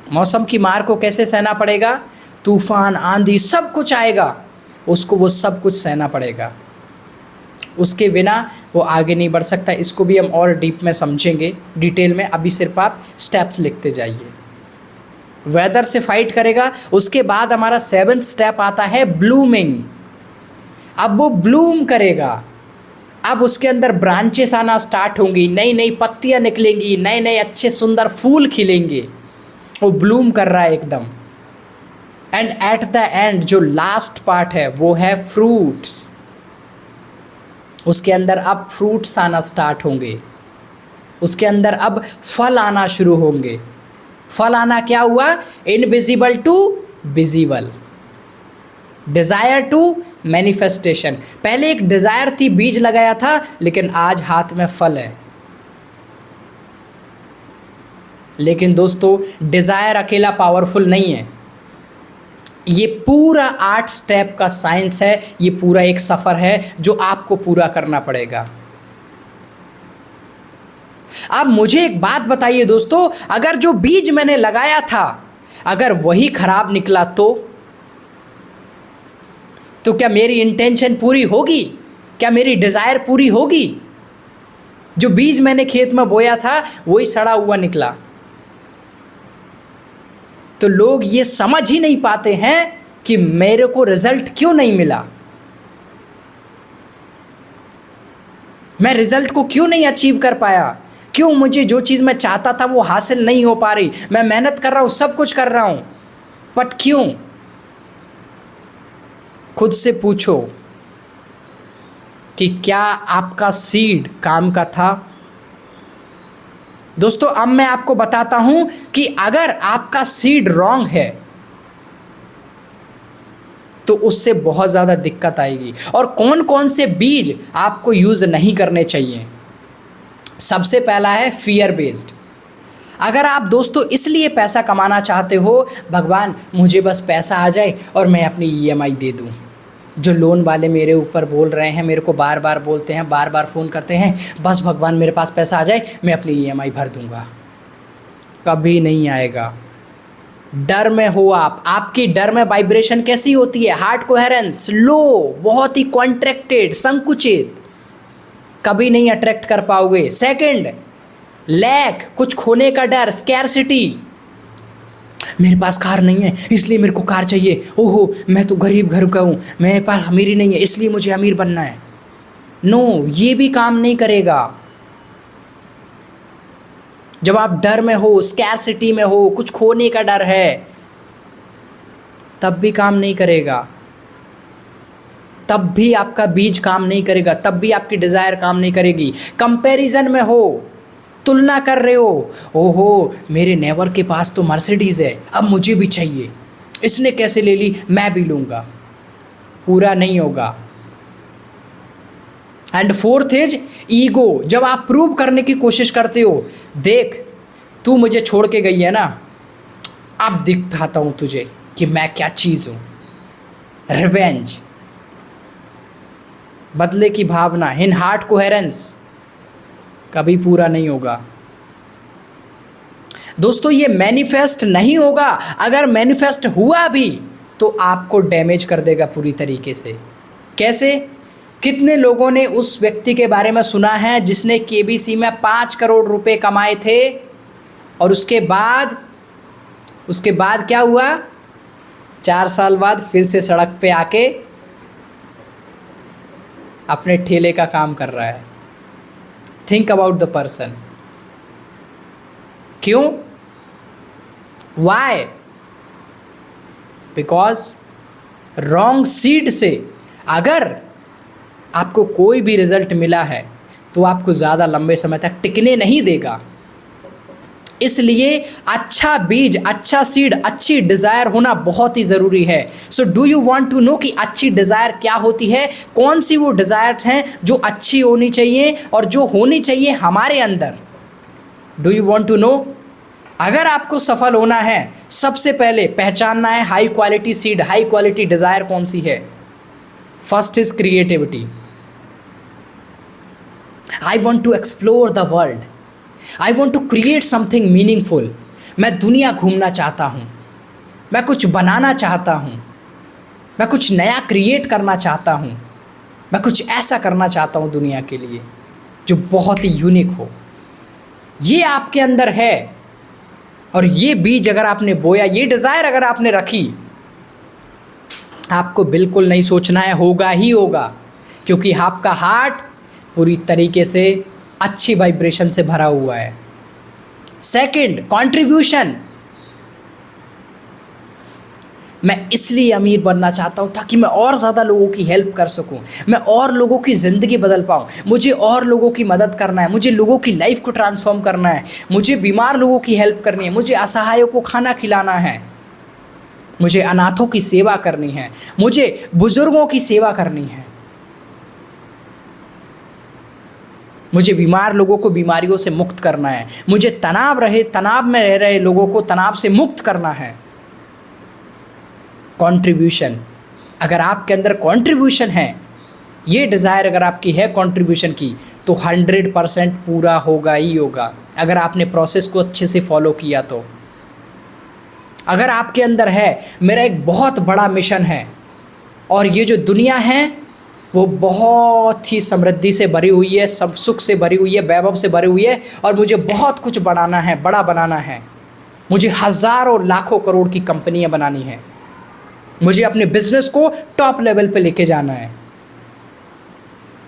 मौसम की मार को कैसे सहना पड़ेगा? तूफान, आंधी, सब कुछ आएगा, उसको वो सब कुछ सहना पड़ेगा। उसके बिना वो आगे नहीं बढ़ सकता। इसको भी हम और डीप में समझेंगे डिटेल में, अभी सिर्फ आप स्टेप्स लिखते जाइए। वेदर से फाइट करेगा। उसके बाद हमारा 7th स्टेप आता है ब्लूमिंग। अब वो ब्लूम करेगा, अब उसके अंदर ब्रांचेस आना स्टार्ट होंगी, नई नई पत्तियां निकलेंगी, नए नए अच्छे सुंदर फूल खिलेंगे। वो ब्लूम कर रहा है एकदम। एंड एट द एंड जो लास्ट पार्ट है वो है फ्रूट्स। उसके अंदर अब फ्रूट्स आना स्टार्ट होंगे, उसके अंदर अब फल आना शुरू होंगे। फल आना क्या हुआ? Invisible to visible, desire to manifestation. पहले एक डिजायर थी, बीज लगाया था, लेकिन आज हाथ में फल है। लेकिन दोस्तों डिजायर अकेला पावरफुल नहीं है। ये पूरा 8 स्टेप का साइंस है, ये पूरा एक सफ़र है जो आपको पूरा करना पड़ेगा। अब मुझे एक बात बताइए दोस्तों, अगर जो बीज मैंने लगाया था अगर वही खराब निकला तो क्या मेरी इंटेंशन पूरी होगी? क्या मेरी डिज़ायर पूरी होगी? जो बीज मैंने खेत में बोया था वही सड़ा हुआ निकला। तो लोग ये समझ ही नहीं पाते हैं कि मेरे को रिजल्ट क्यों नहीं मिला, मैं रिजल्ट को क्यों नहीं अचीव कर पाया, क्यों मुझे जो चीज़ मैं चाहता था वो हासिल नहीं हो पा रही। मैं मेहनत कर रहा हूँ, सब कुछ कर रहा हूँ, बट क्यों? खुद से पूछो कि क्या आपका सीड काम का था? दोस्तों अब मैं आपको बताता हूं कि अगर आपका सीड रॉन्ग है तो उससे बहुत ज़्यादा दिक्कत आएगी। और कौन कौन से बीज आपको यूज़ नहीं करने चाहिए? सबसे पहला है फियर बेस्ड। अगर आप दोस्तों इसलिए पैसा कमाना चाहते हो, भगवान मुझे बस पैसा आ जाए और मैं अपनी ईएमआई दे दूं। जो लोन वाले मेरे ऊपर बोल रहे हैं, मेरे को बार बार बोलते हैं, बार बार फ़ोन करते हैं, बस भगवान मेरे पास पैसा आ जाए मैं अपनी ईएमआई भर दूंगा। कभी नहीं आएगा। डर में हो आप, आपकी डर में वाइब्रेशन कैसी होती है? हार्ट कोहेरेंस लो, बहुत ही कॉन्ट्रैक्टेड, संकुचित, कभी नहीं अट्रैक्ट कर पाओगे। सेकंड, लैक, कुछ खोने का डर, स्कैरसिटी, मेरे पास कार नहीं है इसलिए मेरे को कार चाहिए, ओहो मैं तो गरीब घर का हूँ, मेरे पास अमीरी नहीं है इसलिए मुझे अमीर बनना है। नो, ये भी काम नहीं करेगा। जब आप डर में हो, स्कैरसिटी में हो, कुछ खोने का डर है, तब भी काम नहीं करेगा, तब भी आपका बीज काम नहीं करेगा, तब भी आपकी डिज़ायर काम नहीं करेगी। कंपैरिजन में हो, तुलना कर रहे हो, ओहो मेरे नेबर के पास तो मर्सिडीज़ है, अब मुझे भी चाहिए, इसने कैसे ले ली, मैं भी लूँगा, पूरा नहीं होगा। And fourth is ego. जब आप प्रूव करने की कोशिश करते हो, देख तू मुझे छोड़ के गई है ना, अब दिखाता हूँ तुझे कि मैं क्या चीज़ हूँ। रिवेंज, बदले की भावना, इन हार्ट कोहेरेंस, कभी पूरा नहीं होगा। दोस्तों ये मैनिफेस्ट नहीं होगा। अगर मैनिफेस्ट हुआ भी तो आपको डैमेज कर देगा पूरी तरीके से। कैसे? कितने लोगों ने उस व्यक्ति के बारे में सुना है जिसने केबीसी में 5 करोड़ रुपए कमाए थे और उसके बाद क्या हुआ? 4 साल बाद फिर से सड़क पे आके अपने ठेले का काम कर रहा है। Think about the person. क्यों? वाई? बिकॉज रॉन्ग सीड से अगर आपको कोई भी रिजल्ट मिला है तो आपको ज़्यादा लंबे समय तक टिकने नहीं देगा। इसलिए अच्छा बीज, अच्छा सीड, अच्छी डिज़ायर होना बहुत ही ज़रूरी है। So do you want to know कि अच्छी डिज़ायर क्या होती है? कौन सी वो डिज़ायर हैं जो अच्छी होनी चाहिए और जो होनी चाहिए हमारे अंदर? Do you want to know? अगर आपको सफल होना है, सबसे पहले पहचानना है high quality seed, high quality desire कौन सी है। First is creativity. I want to explore the world, I want to create something meaningful. मैं दुनिया घूमना चाहता हूँ, मैं कुछ बनाना चाहता हूँ, मैं कुछ नया क्रिएट करना चाहता हूँ, मैं कुछ ऐसा करना चाहता हूँ दुनिया के लिए जो बहुत ही यूनिक हो। ये आपके अंदर है, और ये बीज अगर आपने बोया, ये डिज़ायर अगर आपने रखी, आपको बिल्कुल नहीं सोचना है, होगा ही होगा, क्योंकि आपका हार्ट पूरी तरीके से अच्छी वाइब्रेशन से भरा हुआ है। Second, contribution. मैं इसलिए अमीर बनना चाहता हूँ ताकि मैं और ज़्यादा लोगों की हेल्प कर सकूँ, मैं और लोगों की ज़िंदगी बदल पाऊँ, मुझे और लोगों की मदद करना है, मुझे लोगों की लाइफ को ट्रांसफॉर्म करना है, मुझे बीमार लोगों की हेल्प करनी है, मुझे असहायों को खाना खिलाना है, मुझे अनाथों की सेवा करनी है, मुझे बुजुर्गों की सेवा करनी है, मुझे बीमार लोगों को बीमारियों से मुक्त करना है, मुझे तनाव में रह रहे लोगों को तनाव से मुक्त करना है। कंट्रीब्यूशन, अगर आपके अंदर कंट्रीब्यूशन है, ये डिज़ायर अगर आपकी है कंट्रीब्यूशन की, तो 100% पूरा होगा ही होगा, अगर आपने प्रोसेस को अच्छे से फॉलो किया तो। अगर आपके अंदर है मेरा एक बहुत बड़ा मिशन है और ये जो दुनिया है वो बहुत ही समृद्धि से भरी हुई है, सब सुख से भरी हुई है, वैभव से भरी हुई है, और मुझे बहुत कुछ बनाना है, बड़ा बनाना है, मुझे हज़ारों लाखों करोड़ की कंपनियां बनानी है, मुझे अपने बिजनेस को टॉप लेवल पे लेके जाना है,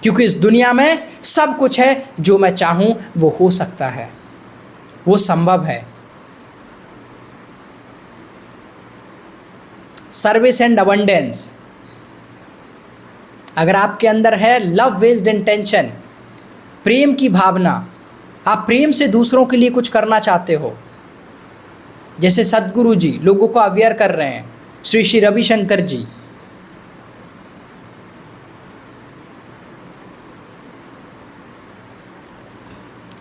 क्योंकि इस दुनिया में सब कुछ है, जो मैं चाहूँ वो हो सकता है, वो संभव है। सर्विस एंड अबंडेंस, अगर आपके अंदर है लव बेस्ड इंटेंशन, प्रेम की भावना, आप प्रेम से दूसरों के लिए कुछ करना चाहते हो, जैसे सद्गुरु जी लोगों को अवेयर कर रहे हैं, श्री श्री रविशंकर जी,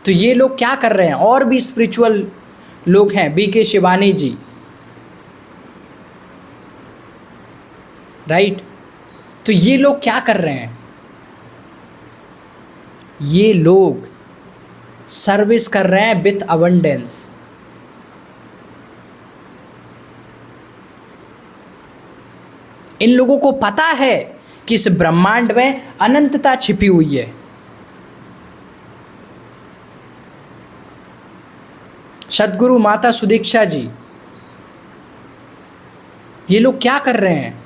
तो ये लोग क्या कर रहे हैं, और भी स्पिरिचुअल लोग हैं, बीके शिवानी जी, राइट। तो ये लोग क्या कर रहे हैं, ये लोग सर्विस कर रहे हैं विथ अबंडेंस। इन लोगों को पता है कि इस ब्रह्मांड में अनंतता छिपी हुई है। सद्गुरु माता सुदीक्षा जी, ये लोग क्या कर रहे हैं,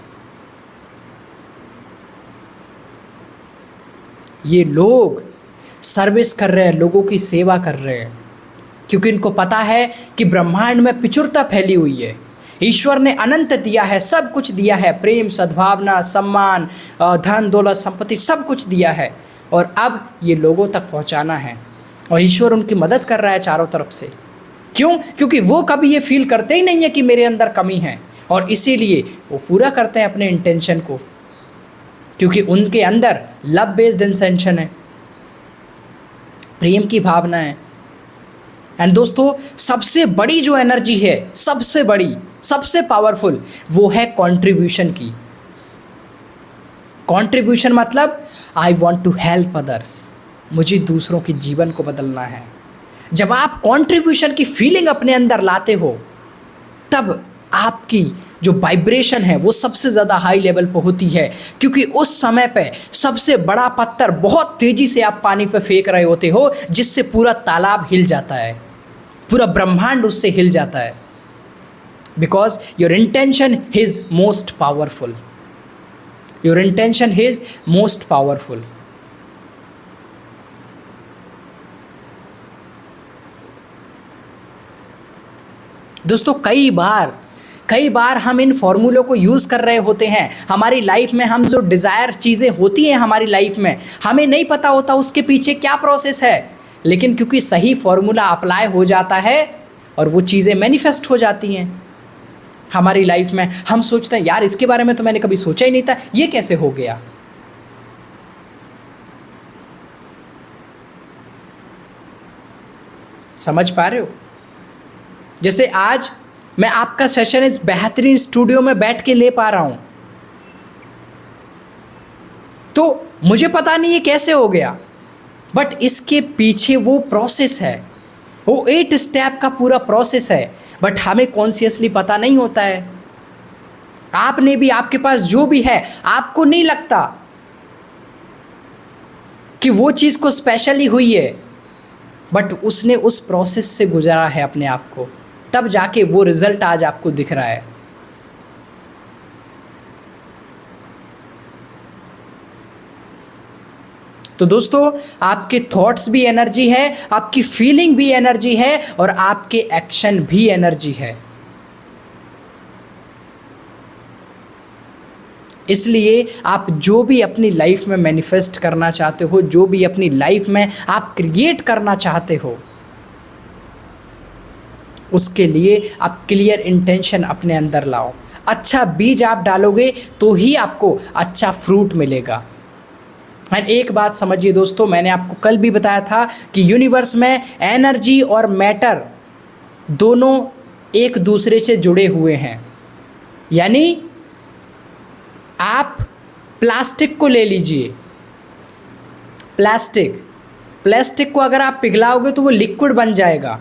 ये लोग सर्विस कर रहे हैं, लोगों की सेवा कर रहे हैं, क्योंकि इनको पता है कि ब्रह्मांड में पिचुरता फैली हुई है, ईश्वर ने अनंत दिया है, सब कुछ दिया है, प्रेम, सद्भावना, सम्मान, धन दौलत संपत्ति सब कुछ दिया है, और अब ये लोगों तक पहुंचाना है, और ईश्वर उनकी मदद कर रहा है चारों तरफ से। क्यों? क्योंकि वो कभी ये फील करते ही नहीं है कि मेरे अंदर कमी है, और इसीलिए वो पूरा करते हैं अपने इंटेंशन को, क्योंकि उनके अंदर लव बेस्ड इंटेंशन है, प्रेम की भावना है। एंड दोस्तों, सबसे बड़ी जो एनर्जी है, सबसे बड़ी, सबसे पावरफुल, वो है कंट्रीब्यूशन की। कंट्रीब्यूशन मतलब I want to help others, मुझे दूसरों के जीवन को बदलना है। जब आप कंट्रीब्यूशन की फीलिंग अपने अंदर लाते हो, तब आपकी जो वाइब्रेशन है वो सबसे ज़्यादा हाई लेवल पर होती है, क्योंकि उस समय पे सबसे बड़ा पत्थर बहुत तेज़ी से आप पानी पे फेंक रहे होते हो, जिससे पूरा तालाब हिल जाता है, पूरा ब्रह्मांड उससे हिल जाता है, because your intention is most powerful, your intention is most powerful. दोस्तों, कई बार हम इन फॉर्मूलों को यूज़ कर रहे होते हैं हमारी लाइफ में। हम जो डिज़ायर चीज़ें होती हैं हमारी लाइफ में, हमें नहीं पता होता उसके पीछे क्या प्रोसेस है, लेकिन क्योंकि सही फॉर्मूला अप्लाई हो जाता है और वो चीज़ें मैनिफेस्ट हो जाती हैं हमारी लाइफ में। हम सोचते हैं, यार इसके बारे में तो मैंने कभी सोचा ही नहीं था, ये कैसे हो गया। समझ पा रहे हो? जैसे आज मैं आपका सेशन इस बेहतरीन स्टूडियो में बैठ के ले पा रहा हूं, तो मुझे पता नहीं ये कैसे हो गया, बट इसके पीछे वो प्रोसेस है, वो 8 स्टेप का पूरा प्रोसेस है, बट हमें कॉन्शियसली पता नहीं होता है। आपने भी, आपके पास जो भी है, आपको नहीं लगता कि वो चीज़ को स्पेशली हुई है, बट उसने उस प्रोसेस से गुजारा है अपने आप को, तब जाके वो रिजल्ट आज आपको दिख रहा है। तो दोस्तों, आपके थॉट्स भी एनर्जी है, आपकी फीलिंग भी एनर्जी है, और आपके एक्शन भी एनर्जी है। इसलिए आप जो भी अपनी लाइफ में मैनिफेस्ट करना चाहते हो, जो भी अपनी लाइफ में आप क्रिएट करना चाहते हो, उसके लिए आप क्लियर इंटेंशन अपने अंदर लाओ। अच्छा बीज आप डालोगे तो ही आपको अच्छा फ्रूट मिलेगा। एंड एक बात समझिए दोस्तों, मैंने आपको कल भी बताया था कि यूनिवर्स में एनर्जी और मैटर दोनों एक दूसरे से जुड़े हुए हैं। यानी आप प्लास्टिक को ले लीजिए, प्लास्टिक को अगर आप पिघलाओगे तो वो लिक्विड बन जाएगा,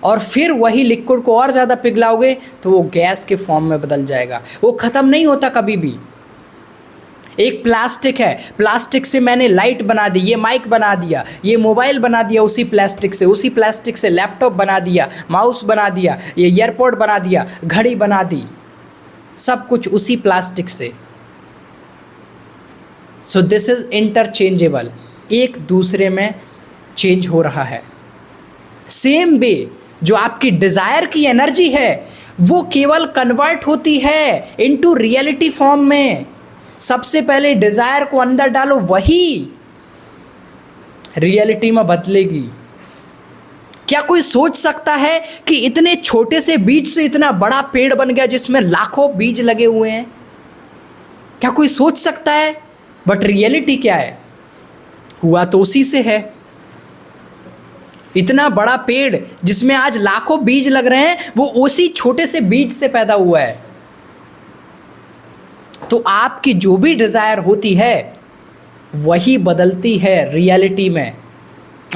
और फिर वही लिक्विड को और ज़्यादा पिघलाओगे तो वो गैस के फॉर्म में बदल जाएगा। वो ख़त्म नहीं होता कभी भी। एक प्लास्टिक है, प्लास्टिक से मैंने लाइट बना दी, ये माइक बना दिया, ये मोबाइल बना दिया उसी प्लास्टिक से लैपटॉप बना दिया, माउस बना दिया, ये ईयरपॉड बना दिया, घड़ी बना दी, सब कुछ उसी प्लास्टिक से। सो दिस इज इंटरचेंजेबल, एक दूसरे में चेंज हो रहा है। सेम वे जो आपकी डिज़ायर की एनर्जी है वो केवल कन्वर्ट होती है इनटू रियलिटी फॉर्म में। सबसे पहले डिज़ायर को अंदर डालो, वही रियलिटी में बदलेगी। क्या कोई सोच सकता है कि इतने छोटे से बीज से इतना बड़ा पेड़ बन गया जिसमें लाखों बीज लगे हुए हैं? क्या कोई सोच सकता है? बट रियलिटी क्या है? हुआ तो उसी से है। इतना बड़ा पेड़ जिसमें आज लाखों बीज लग रहे हैं, वो उसी छोटे से बीज से पैदा हुआ है। तो आपकी जो भी डिज़ायर होती है वही बदलती है रियलिटी में।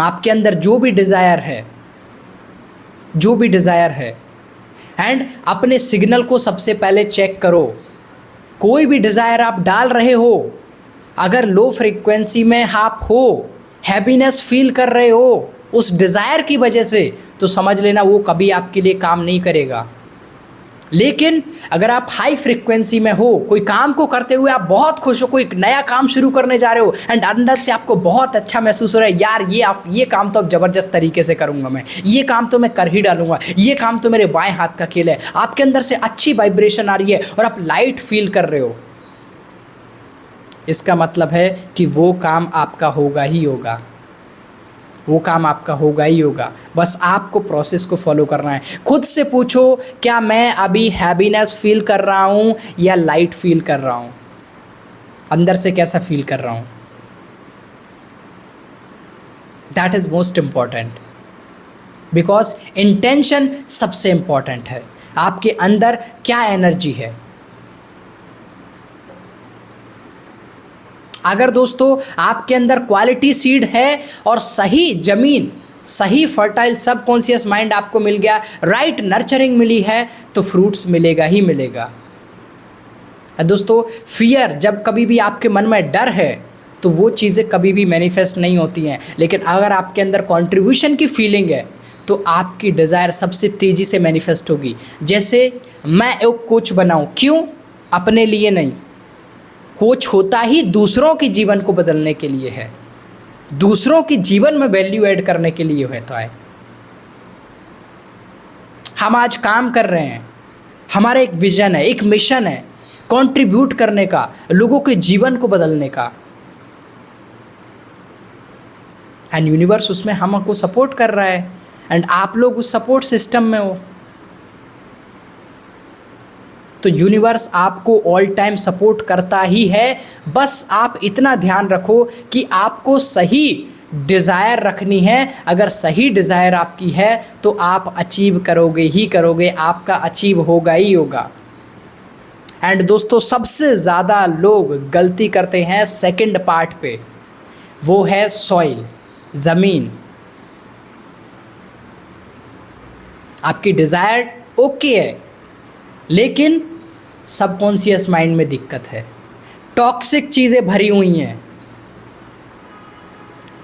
आपके अंदर जो भी डिज़ायर है, एंड अपने सिग्नल को सबसे पहले चेक करो। कोई भी डिज़ायर आप डाल रहे हो, अगर लो फ्रीक्वेंसी में आप हो, हैप्पीनेस फील कर रहे हो उस डिज़ायर की वजह से, तो समझ लेना वो कभी आपके लिए काम नहीं करेगा। लेकिन अगर आप हाई फ्रीक्वेंसी में हो, कोई काम को करते हुए आप बहुत खुश हो, कोई नया काम शुरू करने जा रहे हो, एंड अंदर से आपको बहुत अच्छा महसूस हो रहा है, यार ये काम तो अब ज़बरदस्त तरीके से करूँगा, मैं ये काम तो मैं कर ही डालूंगा, ये काम तो मेरे बाएं हाथ का खेल है। आपके अंदर से अच्छी वाइब्रेशन आ रही है और आप लाइट फील कर रहे हो। इसका मतलब है कि वो काम आपका होगा ही होगा, वो काम आपका होगा ही होगा। बस आपको प्रोसेस को फॉलो करना है। खुद से पूछो, क्या मैं अभी हैप्पीनेस फील कर रहा हूँ या लाइट फील कर रहा हूँ? अंदर से कैसा फील कर रहा हूँ? That is most important, because intention सबसे इम्पॉर्टेंट है। आपके अंदर क्या एनर्जी है? अगर दोस्तों आपके अंदर क्वालिटी सीड है और सही ज़मीन, सही फर्टाइल सबकॉन्शियस माइंड आपको मिल गया, राइट नर्चरिंग मिली है, तो फ्रूट्स मिलेगा ही मिलेगा। दोस्तों फियर, जब कभी भी आपके मन में डर है तो वो चीज़ें कभी भी मैनिफेस्ट नहीं होती हैं। लेकिन अगर आपके अंदर कंट्रीब्यूशन की फीलिंग है तो आपकी डिज़ायर सबसे तेज़ी से मैनिफेस्ट होगी। जैसे मैं एक कोच बनाऊं, क्यों? अपने लिए नहीं। कोच होता ही दूसरों के जीवन को बदलने के लिए है, दूसरों के जीवन में वैल्यू ऐड करने के लिए होता है। हम आज काम कर रहे हैं, हमारा एक विजन है, एक मिशन है, कंट्रीब्यूट करने का, लोगों के जीवन को बदलने का, एंड यूनिवर्स उसमें हमको सपोर्ट कर रहा है, एंड आप लोग उस सपोर्ट सिस्टम में हो। तो यूनिवर्स आपको ऑल टाइम सपोर्ट करता ही है। बस आप इतना ध्यान रखो कि आपको सही डिज़ायर रखनी है। अगर सही डिज़ायर आपकी है तो आप अचीव करोगे ही करोगे, आपका अचीव होगा ही होगा। एंड दोस्तों, सबसे ज़्यादा लोग गलती करते हैं सेकंड पार्ट पे, वो है सॉइल, ज़मीन। आपकी डिज़ायर ओके है, लेकिन सबकॉन्शियस माइंड में दिक्कत है। टॉक्सिक चीज़ें भरी हुई हैं,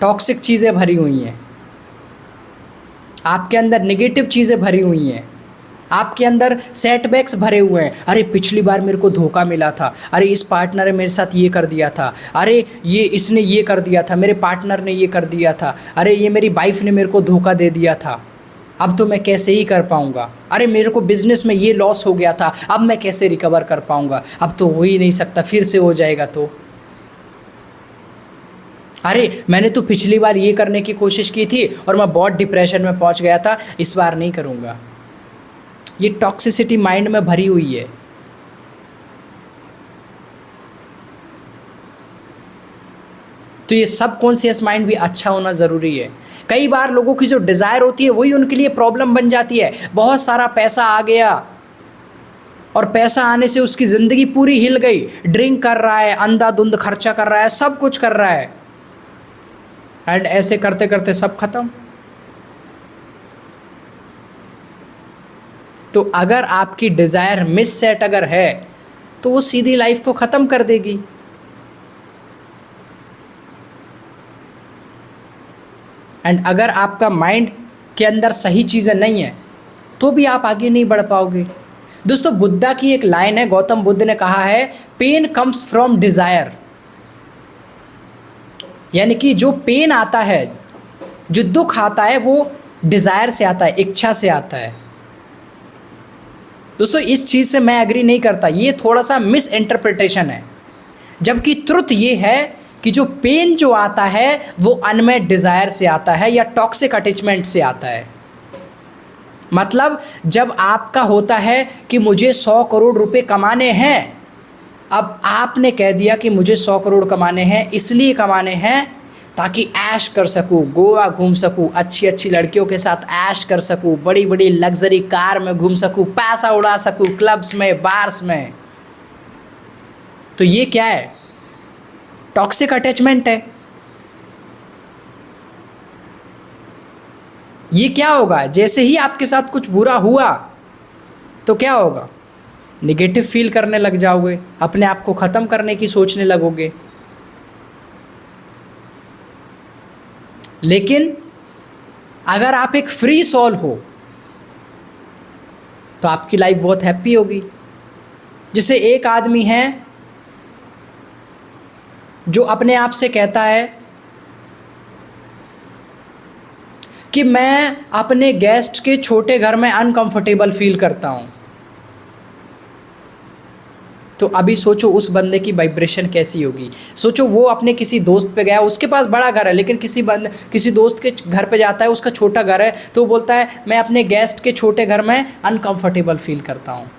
टॉक्सिक चीज़ें भरी हुई हैं, आपके अंदर नेगेटिव चीज़ें भरी हुई हैं, आपके अंदर सेटबैक्स भरे हुए हैं। अरे पिछली बार मेरे को धोखा मिला था, अरे इस पार्टनर ने मेरे साथ ये कर दिया था, अरे ये इसने ये कर दिया था, मेरे पार्टनर ने ये कर दिया था, अरे ये मेरी वाइफ ने मेरे को धोखा दे दिया था, अब तो मैं कैसे ही कर पाऊँगा, अरे मेरे को बिज़नेस में ये लॉस हो गया था, अब मैं कैसे रिकवर कर पाऊँगा, अब तो हो ही नहीं सकता, फिर से हो जाएगा तो, अरे मैंने तो पिछली बार ये करने की कोशिश की थी और मैं बहुत डिप्रेशन में पहुंच गया था, इस बार नहीं करूँगा। ये टॉक्सिसिटी माइंड में भरी हुई है। तो ये सबकॉन्शियस माइंड भी अच्छा होना ज़रूरी है। कई बार लोगों की जो डिज़ायर होती है वही उनके लिए प्रॉब्लम बन जाती है। बहुत सारा पैसा आ गया और पैसा आने से उसकी ज़िंदगी पूरी हिल गई, ड्रिंक कर रहा है, अंधाधुंध खर्चा कर रहा है, सब कुछ कर रहा है, एंड ऐसे करते करते सब खत्म। तो अगर आपकी डिज़ायर मिस सेट अगर है तो वो सीधी लाइफ को ख़त्म कर देगी। एंड अगर आपका माइंड के अंदर सही चीज़ें नहीं है तो भी आप आगे नहीं बढ़ पाओगे। दोस्तों, बुद्धा की एक लाइन है, गौतम बुद्ध ने कहा है, पेन कम्स फ्रॉम डिज़ायर। यानी कि जो पेन आता है, जो दुख आता है, वो डिज़ायर से आता है, इच्छा से आता है। दोस्तों, इस चीज़ से मैं एग्री नहीं करता, ये थोड़ा सा मिस इंटरप्रिटेशन है। जबकि ट्रुथ ये है कि जो पेन जो आता है वो अनमेट डिज़ायर से आता है या टॉक्सिक अटैचमेंट से आता है। मतलब जब आपका होता है कि मुझे 100 करोड़ रुपए कमाने हैं, अब आपने कह दिया कि मुझे 100 करोड़ कमाने हैं, इसलिए कमाने हैं ताकि ऐश कर सकूं, गोवा घूम सकूं, अच्छी अच्छी लड़कियों के साथ ऐश कर सकूं, बड़ी बड़ी लग्जरी कार में घूम सकूं, पैसा उड़ा सकूं, क्लब्स में, बार्स में। तो ये क्या है? टॉक्सिक अटैचमेंट है। ये क्या होगा, जैसे ही आपके साथ कुछ बुरा हुआ तो क्या होगा, निगेटिव फील करने लग जाओगे, अपने आप को ख़त्म करने की सोचने लगोगे। लेकिन अगर आप एक फ्री सोल हो तो आपकी लाइफ बहुत हैप्पी होगी। जैसे एक आदमी है जो अपने आप से कहता है कि मैं अपने गेस्ट के छोटे घर में अनकंफर्टेबल फील करता हूं। तो अभी सोचो उस बंदे की वाइब्रेशन कैसी होगी। सोचो वो अपने किसी दोस्त पे गया, उसके पास बड़ा घर है लेकिन किसी दोस्त के घर पे जाता है, उसका छोटा घर है, तो वो बोलता है मैं अपने गेस्ट के छोटे घर में अनकंफर्टेबल फील करता हूँ।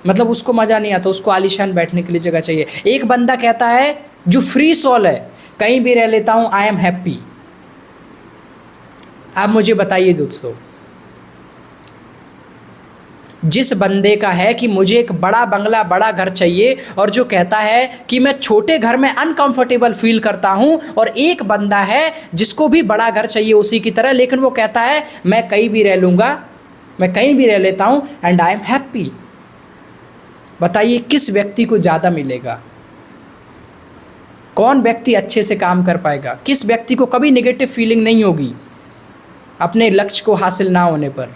मतलब उसको मज़ा नहीं आता, उसको आलीशान बैठने के लिए जगह चाहिए। एक बंदा कहता है जो फ्री सोल है, कहीं भी रह लेता हूँ, आई एम हैप्पी। अब मुझे बताइए दोस्तों, जिस बंदे का है कि मुझे एक बड़ा बंगला, बड़ा घर चाहिए, और जो कहता है कि मैं छोटे घर में अनकंफर्टेबल फील करता हूं, और एक बंदा है जिसको भी बड़ा घर चाहिए उसी की तरह, लेकिन वो कहता है मैं कहीं भी रह लूँगा, मैं कहीं भी रह लेता हूं एंड आई एम हैप्पी। बताइए किस व्यक्ति को ज़्यादा मिलेगा? कौन व्यक्ति अच्छे से काम कर पाएगा? किस व्यक्ति को कभी नेगेटिव फीलिंग नहीं होगी अपने लक्ष्य को हासिल ना होने पर?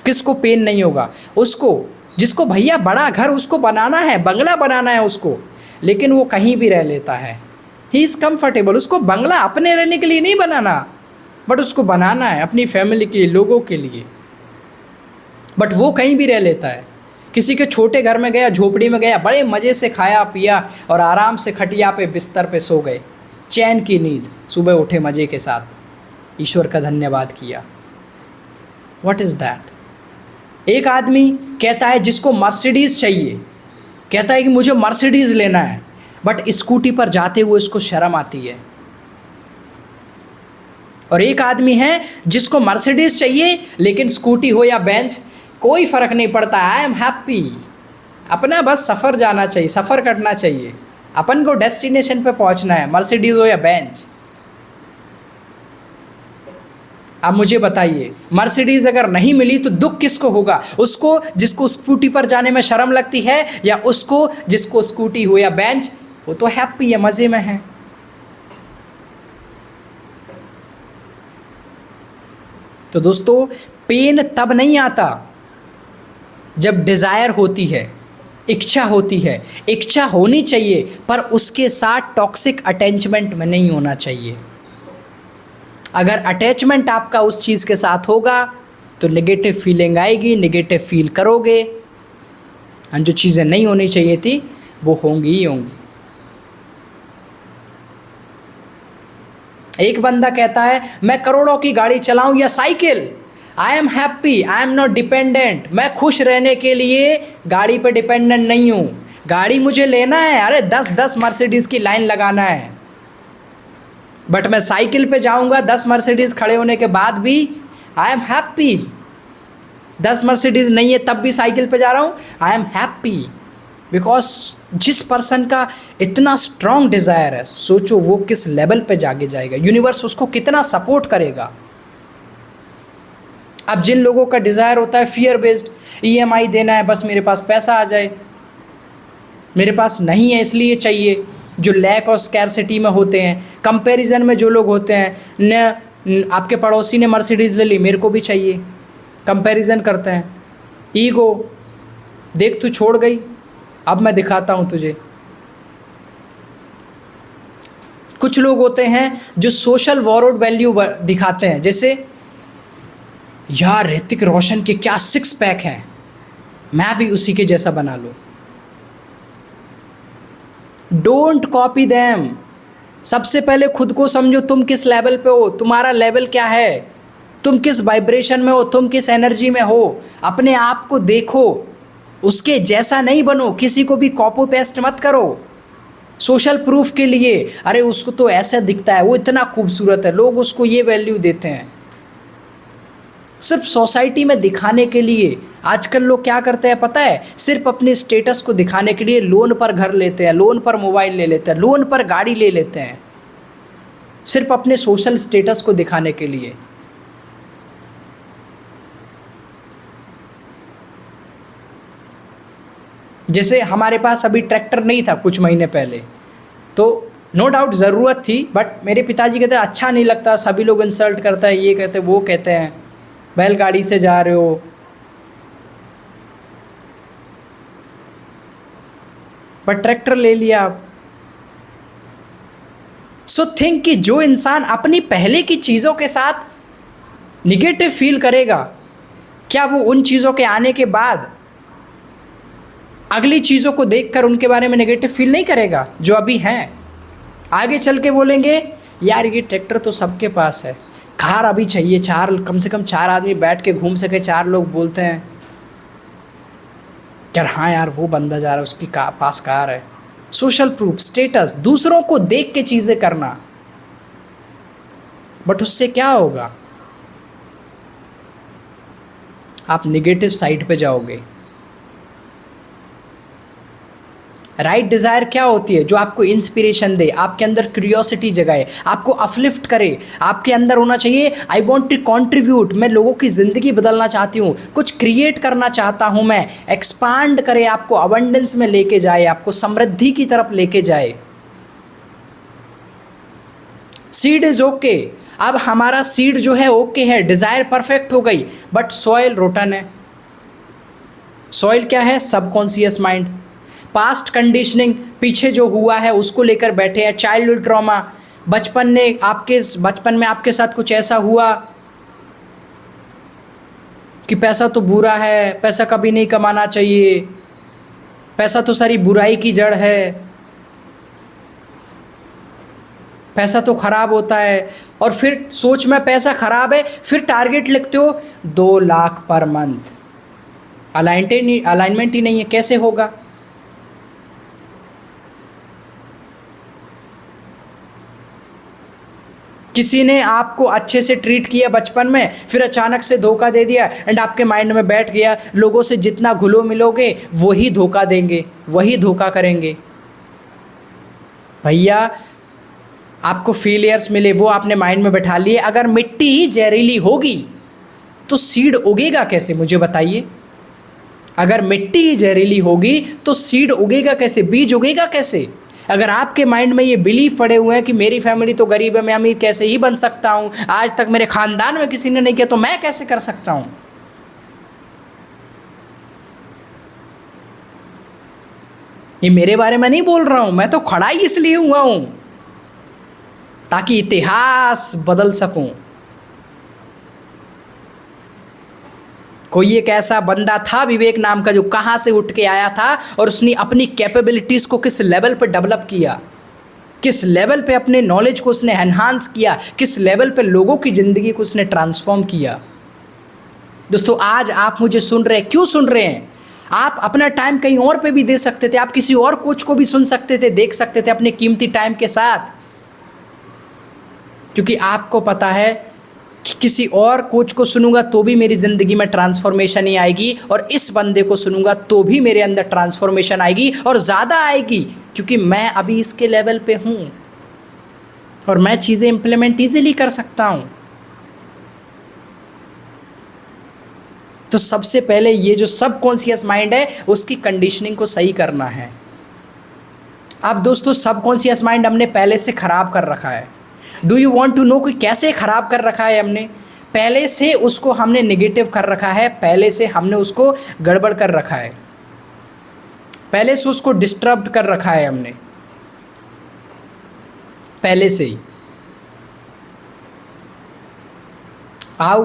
किसको पेन नहीं होगा? उसको, जिसको भैया बड़ा घर उसको बनाना है, बंगला बनाना है उसको, लेकिन वो कहीं भी रह लेता है, ही इज़ कम्फर्टेबल। उसको बंगला अपने रहने के लिए नहीं बनाना, बट उसको बनाना है अपनी फैमिली के लिए, लोगों के लिए, बट वो कहीं भी रह लेता है। किसी के छोटे घर में गया, झोपड़ी में गया, बड़े मज़े से खाया पिया और आराम से खटिया पे बिस्तर पे सो गए, चैन की नींद, सुबह उठे मज़े के साथ, ईश्वर का धन्यवाद किया। What is that? एक आदमी कहता है जिसको मर्सिडीज़ चाहिए, कहता है कि मुझे मर्सिडीज़ लेना है, बट स्कूटी पर जाते हुए उसको शर्म आती है। और एक आदमी है जिसको मर्सिडीज चाहिए लेकिन स्कूटी हो या बेंच कोई फ़र्क नहीं पड़ता, आई एम हैप्पी, अपना बस सफ़र जाना चाहिए, सफ़र करना चाहिए, अपन को डेस्टिनेशन पे पहुंचना है, मर्सिडीज हो या बेंच। अब मुझे बताइए, मर्सिडीज अगर नहीं मिली तो दुख किसको होगा? उसको जिसको स्कूटी पर जाने में शर्म लगती है, या उसको जिसको स्कूटी हो या बेंच? वो तो हैप्पी है, मज़े में है। तो दोस्तों, पेन तब नहीं आता जब डिज़ायर होती है, इच्छा होती है। इच्छा होनी चाहिए पर उसके साथ टॉक्सिक अटैचमेंट में नहीं होना चाहिए। अगर अटैचमेंट आपका उस चीज़ के साथ होगा तो नेगेटिव फीलिंग आएगी, नेगेटिव फील करोगे, और जो चीज़ें नहीं होनी चाहिए थी वो होंगी ही होंगी। एक बंदा कहता है मैं करोड़ों की गाड़ी चलाऊं या cycle, I am happy, I am not dependent. मैं खुश रहने के लिए गाड़ी पे डिपेंडेंट नहीं हूँ। गाड़ी मुझे लेना है, अरे 10-10 मर्सिडीज़ की लाइन लगाना है, बट मैं साइकिल पे जाऊँगा 10 मर्सिडीज़ खड़े होने के बाद भी आई एम हैप्पी। 10 मर्सिडीज़ नहीं है तब भी साइकिल पे जा रहा हूँ, आई एम हैप्पी। बिकॉज जिस पर्सन का इतना स्ट्रॉन्ग डिज़ायर है, सोचो वो किस लेवल पे जाके जाएगा, यूनिवर्स उसको कितना सपोर्ट करेगा। अब जिन लोगों का डिज़ायर होता है फियर बेस्ड, ईएमआई देना है, बस मेरे पास पैसा आ जाए, मेरे पास नहीं है इसलिए चाहिए, जो लैक और स्कैरसिटी में होते हैं, कंपैरिजन में जो लोग होते हैं, न आपके पड़ोसी ने मर्सिडीज़ ले ली मेरे को भी चाहिए, कंपैरिजन करते हैं, ईगो, देख तू छोड़ गई अब मैं दिखाता हूँ तुझे। कुछ लोग होते हैं जो सोशल वॉरोड वैल्यू दिखाते हैं, जैसे यार ऋतिक रोशन के क्या 6 पैक हैं, मैं भी उसी के जैसा बना लूँ। Don't copy them. सबसे पहले खुद को समझो, तुम किस लेवल पे हो, तुम्हारा लेवल क्या है, तुम किस वाइब्रेशन में हो, तुम किस एनर्जी में हो। अपने आप को देखो, उसके जैसा नहीं बनो, किसी को भी कॉपी पेस्ट मत करो सोशल प्रूफ के लिए। अरे उसको तो ऐसा दिखता है, वो इतना खूबसूरत है, लोग उसको ये वैल्यू देते हैं, सिर्फ सोसाइटी में दिखाने के लिए। आजकल लोग क्या करते हैं पता है? सिर्फ अपने स्टेटस को दिखाने के लिए लोन पर घर लेते हैं, लोन पर मोबाइल ले लेते हैं, लोन पर गाड़ी ले लेते हैं, सिर्फ अपने सोशल स्टेटस को दिखाने के लिए। जैसे हमारे पास अभी ट्रैक्टर नहीं था कुछ महीने पहले, तो नो डाउट ज़रूरत थी, बट मेरे पिताजी कहते अच्छा नहीं लगता, सभी लोग इंसल्ट करता है, ये कहते वो कहते हैं, बैलगाड़ी से जा रहे हो। पर ट्रैक्टर ले लिया आप। सो थिंक कि जो इंसान अपनी पहले की चीज़ों के साथ निगेटिव फील करेगा, क्या वो उन चीज़ों के आने के बाद अगली चीज़ों को देखकर उनके बारे में नेगेटिव फील नहीं करेगा जो अभी हैं? आगे चल के बोलेंगे यार ये ट्रैक्टर तो सबके पास है, कार अभी चाहिए, कम से कम 4 आदमी बैठ के घूम सके, 4 लोग बोलते हैं यार हाँ यार वो बंदा जा रहा है, उसकी पास कार है। सोशल प्रूफ, स्टेटस, दूसरों को देख के चीज़ें करना, बट उससे क्या होगा? आप निगेटिव साइड पे जाओगे। राइट डिज़ायर क्या होती है? जो आपको इंस्पिरेशन दे, आपके अंदर क्यूरियोसिटी जगाए, आपको अपलिफ्ट करे। आपके अंदर होना चाहिए आई वॉन्ट टू कॉन्ट्रीब्यूट, मैं लोगों की ज़िंदगी बदलना चाहती हूँ, कुछ क्रिएट करना चाहता हूँ मैं। एक्सपांड करे, आपको अबंडेंस में लेके जाए, आपको समृद्धि की तरफ लेके जाए। Seed is okay. अब हमारा सीड जो है ओके है, डिज़ायर परफेक्ट हो गई, बट सॉइल रोटन है। सॉइल क्या है? सबकॉन्शियस माइंड, पास्ट कंडीशनिंग, पीछे जो हुआ है उसको लेकर बैठे हैं। चाइल्डहुड ट्रॉमा, बचपन में आपके साथ कुछ ऐसा हुआ कि पैसा तो बुरा है, पैसा कभी नहीं कमाना चाहिए, पैसा तो सारी बुराई की जड़ है, पैसा तो खराब होता है। और फिर सोच में पैसा खराब है, फिर टारगेट लिखते हो 2 लाख पर मंथ। अलाइनमेंट ही नहीं है, कैसे होगा? किसी ने आपको अच्छे से ट्रीट किया बचपन में, फिर अचानक से धोखा दे दिया एंड आपके माइंड में बैठ गया, लोगों से जितना घुलो मिलोगे वही धोखा देंगे, वही धोखा करेंगे। भैया आपको फेलियर्स मिले, वो आपने माइंड में बैठा लिए। अगर मिट्टी ही जहरीली होगी तो सीड उगेगा कैसे, मुझे बताइए। अगर मिट्टी ही जहरीली होगी तो सीड उगेगा कैसे, बीज उगेगा कैसे। अगर आपके माइंड में ये बिलीफ पड़े हुए हैं कि मेरी फैमिली तो गरीब है, मैं अमीर कैसे ही बन सकता हूँ, आज तक मेरे खानदान में किसी ने नहीं किया तो मैं कैसे कर सकता हूँ। ये मेरे बारे में नहीं बोल रहा हूँ, मैं तो खड़ा ही इसलिए हुआ हूँ ताकि इतिहास बदल सकूं। कोई एक ऐसा बंदा था विवेक नाम का, जो कहाँ से उठ के आया था और उसने अपनी कैपेबिलिटीज़ को किस लेवल पर डेवलप किया, किस लेवल पे अपने नॉलेज को उसने एनहांस किया, किस लेवल पे लोगों की ज़िंदगी को उसने ट्रांसफॉर्म किया। दोस्तों आज आप मुझे सुन रहे हैं, क्यों सुन रहे हैं? आप अपना टाइम कहीं और पे भी दे सकते थे, आप किसी और कोच को भी सुन सकते थे, देख सकते थे अपने कीमती टाइम के साथ, क्योंकि आपको पता है कि किसी और कोच को सुनूंगा तो भी मेरी ज़िंदगी में ट्रांसफॉर्मेशन ही आएगी, और इस बंदे को सुनूंगा तो भी मेरे अंदर ट्रांसफॉर्मेशन आएगी और ज़्यादा आएगी, क्योंकि मैं अभी इसके लेवल पे हूँ और मैं चीज़ें इम्प्लीमेंट ईजिली कर सकता हूँ। तो सबसे पहले ये जो सबकॉन्शियस माइंड है उसकी कंडीशनिंग को सही करना है। अब दोस्तों सबकॉन्शियस माइंड हमने पहले से ख़राब कर रखा है। Do you want to know कि कैसे ख़राब कर रखा है हमने? पहले से उसको हमने नेगेटिव कर रखा है, पहले से हमने उसको गड़बड़ कर रखा है, पहले से उसको डिस्टर्ब कर रखा है हमने, पहले से ही। आओ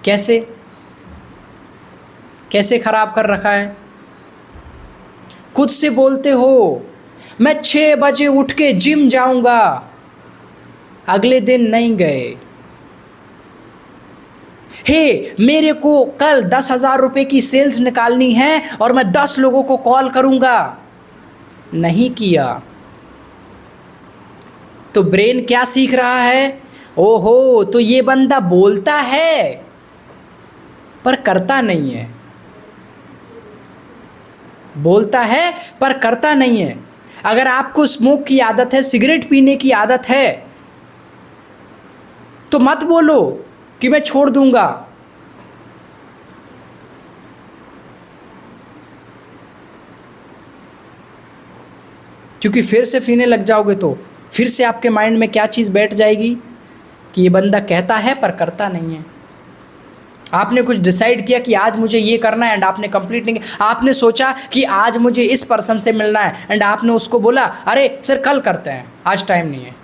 कैसे कैसे ख़राब कर रखा है? खुद से बोलते हो मैं 6 बजे उठ के जिम जाऊंगा, अगले दिन नहीं गए। हे मेरे को कल 10,000 रुपये की सेल्स निकालनी है और मैं 10 लोगों को कॉल करूंगा, नहीं किया। तो ब्रेन क्या सीख रहा है? ओहो, तो ये बंदा बोलता है पर करता नहीं है, बोलता है पर करता नहीं है। अगर आपको स्मोक की आदत है, सिगरेट पीने की आदत है, तो मत बोलो कि मैं छोड़ दूंगा। क्योंकि फिर से पीने लग जाओगे तो फिर से आपके माइंड में क्या चीज़ बैठ जाएगी कि ये बंदा कहता है पर करता नहीं है। आपने कुछ डिसाइड किया कि आज मुझे ये करना है एंड आपने कंप्लीट नहीं किया। आपने सोचा कि आज मुझे इस पर्सन से मिलना है एंड आपने उसको बोला अरे सर कल करते हैं, आज टाइम नहीं है।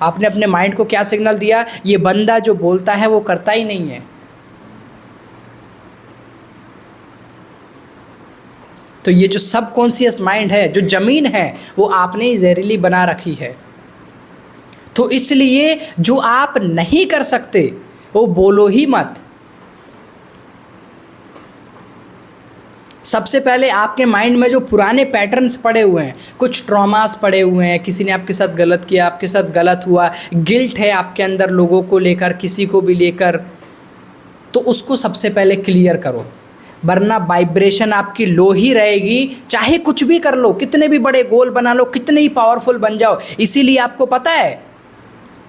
आपने अपने माइंड को क्या सिग्नल दिया? ये बंदा जो बोलता है वो करता ही नहीं है। तो ये जो सबकॉन्शियस माइंड है, जो ज़मीन है, वो आपने ही जहरीली बना रखी है। तो इसलिए जो आप नहीं कर सकते वो बोलो ही मत। सबसे पहले आपके माइंड में जो पुराने पैटर्न्स पड़े हुए हैं, कुछ ट्रॉमास पड़े हुए हैं, किसी ने आपके साथ गलत किया, आपके साथ गलत हुआ, गिल्ट है आपके अंदर लोगों को लेकर, किसी को भी लेकर, तो उसको सबसे पहले क्लियर करो, वरना वाइब्रेशन आपकी लो ही रहेगी। चाहे कुछ भी कर लो, कितने भी बड़े गोल बना लो, कितने ही पावरफुल बन जाओ। इसीलिए आपको पता है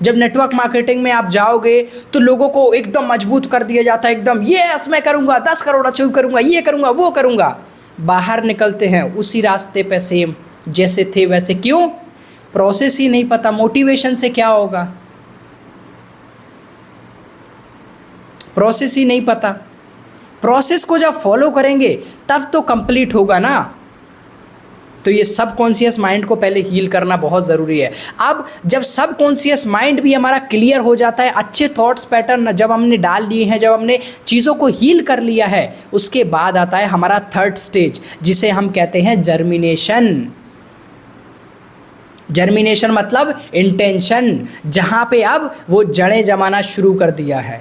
जब नेटवर्क मार्केटिंग में आप जाओगे तो लोगों को एकदम मजबूत कर दिया जाता है, एकदम यस मैं करूँगा, 10 करोड़ अचीव करूँगा, ये करूँगा, वो करूँगा। बाहर निकलते हैं उसी रास्ते पे सेम जैसे थे वैसे। क्यों? प्रोसेस ही नहीं पता। मोटिवेशन से क्या होगा? प्रोसेस ही नहीं पता। प्रोसेस को जब फॉलो करेंगे तब तो कंप्लीट होगा ना। तो ये सबकॉन्शियस माइंड को पहले हील करना बहुत ज़रूरी है। अब जब सबकॉन्शियस माइंड भी हमारा क्लियर हो जाता है, अच्छे थॉट्स पैटर्न जब हमने डाल लिए हैं, जब हमने चीज़ों को हील कर लिया है, उसके बाद आता है हमारा थर्ड स्टेज, जिसे हम कहते हैं जर्मिनेशन। जर्मिनेशन मतलब इंटेंशन, जहाँ पे अब वो जड़ें जमाना शुरू कर दिया है,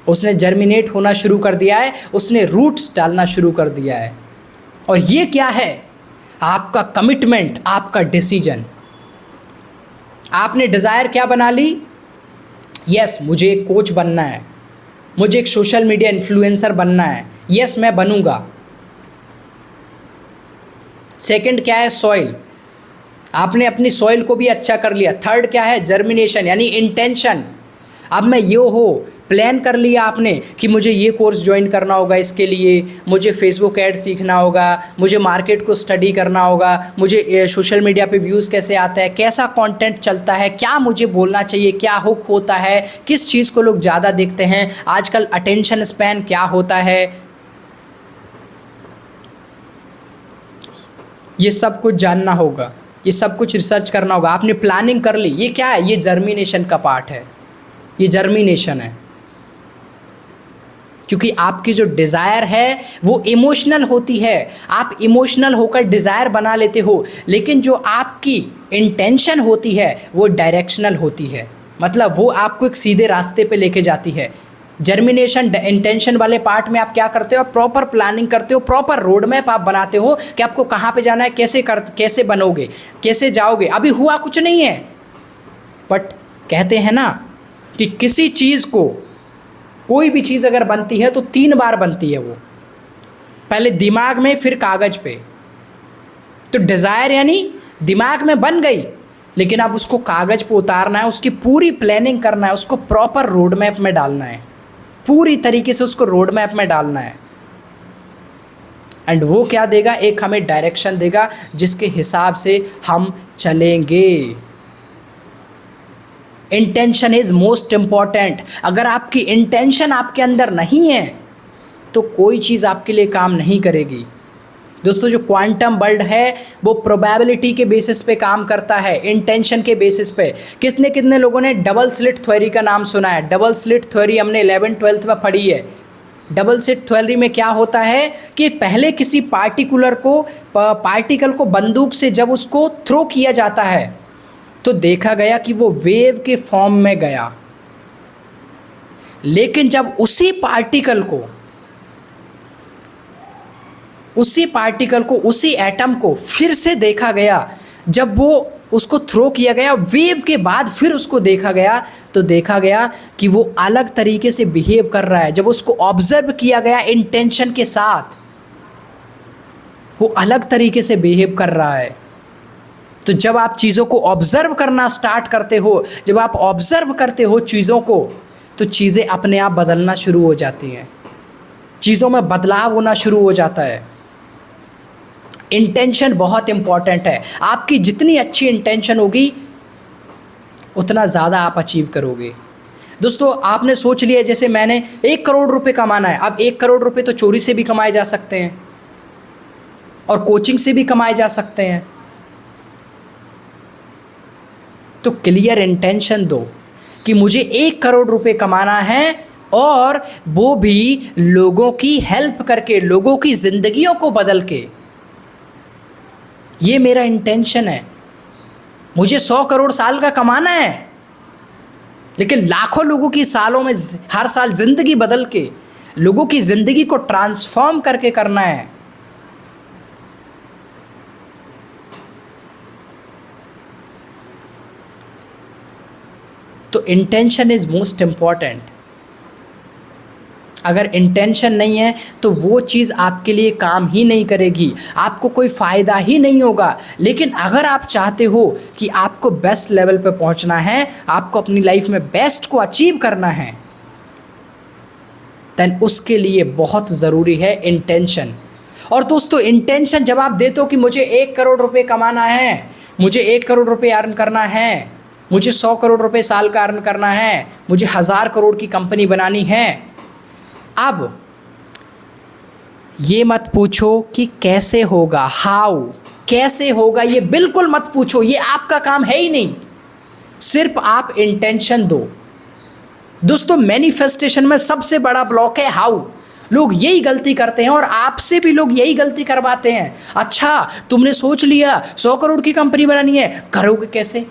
उसने जर्मिनेट होना शुरू कर दिया है, उसने रूट्स डालना शुरू कर दिया है। और ये क्या है? आपका कमिटमेंट, आपका डिसीजन। आपने डिज़ायर क्या बना ली? यस, मुझे एक कोच बनना है, मुझे एक सोशल मीडिया इन्फ्लुएंसर बनना है, यस मैं बनूंगा। सेकंड क्या है? सॉइल, आपने अपनी सॉइल को भी अच्छा कर लिया। थर्ड क्या है? जर्मिनेशन यानी इंटेंशन। अब मैं ये हो प्लान कर लिया आपने कि मुझे ये कोर्स ज्वाइन करना होगा, इसके लिए मुझे फेसबुक ऐड सीखना होगा, मुझे मार्केट को स्टडी करना होगा, मुझे सोशल मीडिया पे व्यूज़ कैसे आता है, कैसा कंटेंट चलता है, क्या मुझे बोलना चाहिए, क्या हुक होता है, किस चीज़ को लोग ज़्यादा देखते हैं, आजकल अटेंशन स्पैन क्या होता है, ये सब कुछ जानना होगा, ये सब कुछ रिसर्च करना होगा। आपने प्लानिंग कर ली, ये क्या है? ये जर्मिनेशन का पार्ट है, ये जर्मिनेशन है। क्योंकि आपकी जो डिज़ायर है वो इमोशनल होती है, आप इमोशनल होकर डिज़ायर बना लेते हो, लेकिन जो आपकी इंटेंशन होती है वो डायरेक्शनल होती है, मतलब वो आपको एक सीधे रास्ते पे लेके जाती है। जर्मिनेशन इंटेंशन वाले पार्ट में आप क्या करते हो? प्रॉपर प्लानिंग करते हो, प्रॉपर रोड मैप आप बनाते हो कि आपको कहाँ पे जाना है, कैसे बनोगे, कैसे जाओगे। अभी हुआ कुछ नहीं है, बट कहते हैं ना कि किसी चीज़ को, कोई भी चीज़ अगर बनती है तो 3 बार बनती है वो, पहले दिमाग में फिर कागज़ पे। तो डिज़ायर यानी दिमाग में बन गई, लेकिन अब उसको कागज़ पे उतारना है, उसकी पूरी प्लानिंग करना है, उसको प्रॉपर रोड मैप में डालना है, पूरी तरीके से उसको रोड मैप में डालना है। एंड वो क्या देगा? एक हमें डायरेक्शन देगा जिसके हिसाब से हम चलेंगे। Intention is most important. अगर आपकी इंटेंशन आपके अंदर नहीं है तो कोई चीज़ आपके लिए काम नहीं करेगी। दोस्तों, जो क्वांटम वर्ल्ड है वो प्रोबेबिलिटी के बेसिस पे काम करता है, इंटेंशन के बेसिस पे। कितने लोगों ने डबल स्लिट थ्योरी का नाम सुना है? डबल स्लिट थ्योरी हमने 11th-12th में पढ़ी है। डबल स्लिट थ्योरी में क्या होता है कि पहले किसी पार्टिकल को बंदूक से जब उसको थ्रो किया जाता है तो देखा गया कि वो वेव के फॉर्म में गया, लेकिन जब उसी पार्टिकल को, उसी एटम को फिर से देखा गया, जब वो उसको थ्रो किया गया वेव के बाद फिर उसको देखा गया, तो देखा गया कि वो अलग तरीके से बिहेव कर रहा है। जब उसको ऑब्जर्व किया गया इंटेंशन के साथ, वो अलग तरीके से बिहेव कर रहा है। तो जब आप चीज़ों को ऑब्जर्व करना स्टार्ट करते हो, जब आप ऑब्जर्व करते हो चीज़ों को, तो चीज़ें अपने आप बदलना शुरू हो जाती हैं, चीज़ों में बदलाव होना शुरू हो जाता है। इंटेंशन बहुत इंपॉर्टेंट है। आपकी जितनी अच्छी इंटेंशन होगी उतना ज़्यादा आप अचीव करोगे। दोस्तों, आपने सोच लिया जैसे मैंने 1 करोड़ रुपए कमाना है। अब 1 करोड़ रुपए तो चोरी से भी कमाए जा सकते हैं और कोचिंग से भी कमाए जा सकते हैं। तो क्लियर इंटेंशन दो कि मुझे 1 करोड़ रुपए कमाना है, और वो भी लोगों की हेल्प करके, लोगों की ज़िंदगियों को बदल के। ये मेरा इंटेंशन है। मुझे 100 करोड़ साल का कमाना है, लेकिन लाखों लोगों की सालों में हर साल ज़िंदगी बदल के, लोगों की ज़िंदगी को ट्रांसफॉर्म करके करना है। तो इंटेंशन इज़ मोस्ट इम्पॉर्टेंट। अगर इंटेंशन नहीं है तो वो चीज़ आपके लिए काम ही नहीं करेगी, आपको कोई फ़ायदा ही नहीं होगा। लेकिन अगर आप चाहते हो कि आपको बेस्ट लेवल पे पहुंचना है, आपको अपनी लाइफ में बेस्ट को अचीव करना है, देन उसके लिए बहुत ज़रूरी है इंटेंशन। और दोस्तों, इंटेंशन जब आप देते हो कि मुझे 1 करोड़ रुपए कमाना है, मुझे 1 करोड़ रुपए अर्न करना है, मुझे 100 करोड़ रुपए साल का अर्न करना है, मुझे 1000 करोड़ की कंपनी बनानी है, अब ये मत पूछो कि कैसे होगा, हाउ, कैसे होगा, ये बिल्कुल मत पूछो, ये आपका काम है ही नहीं। सिर्फ आप इंटेंशन दो। दोस्तों, मैनिफेस्टेशन में सबसे बड़ा ब्लॉक है हाउ। लोग यही गलती करते हैं और आपसे भी लोग यही गलती करवाते हैं। अच्छा, तुमने सोच लिया 100 करोड़ की कंपनी बनानी है, करोगे कैसे?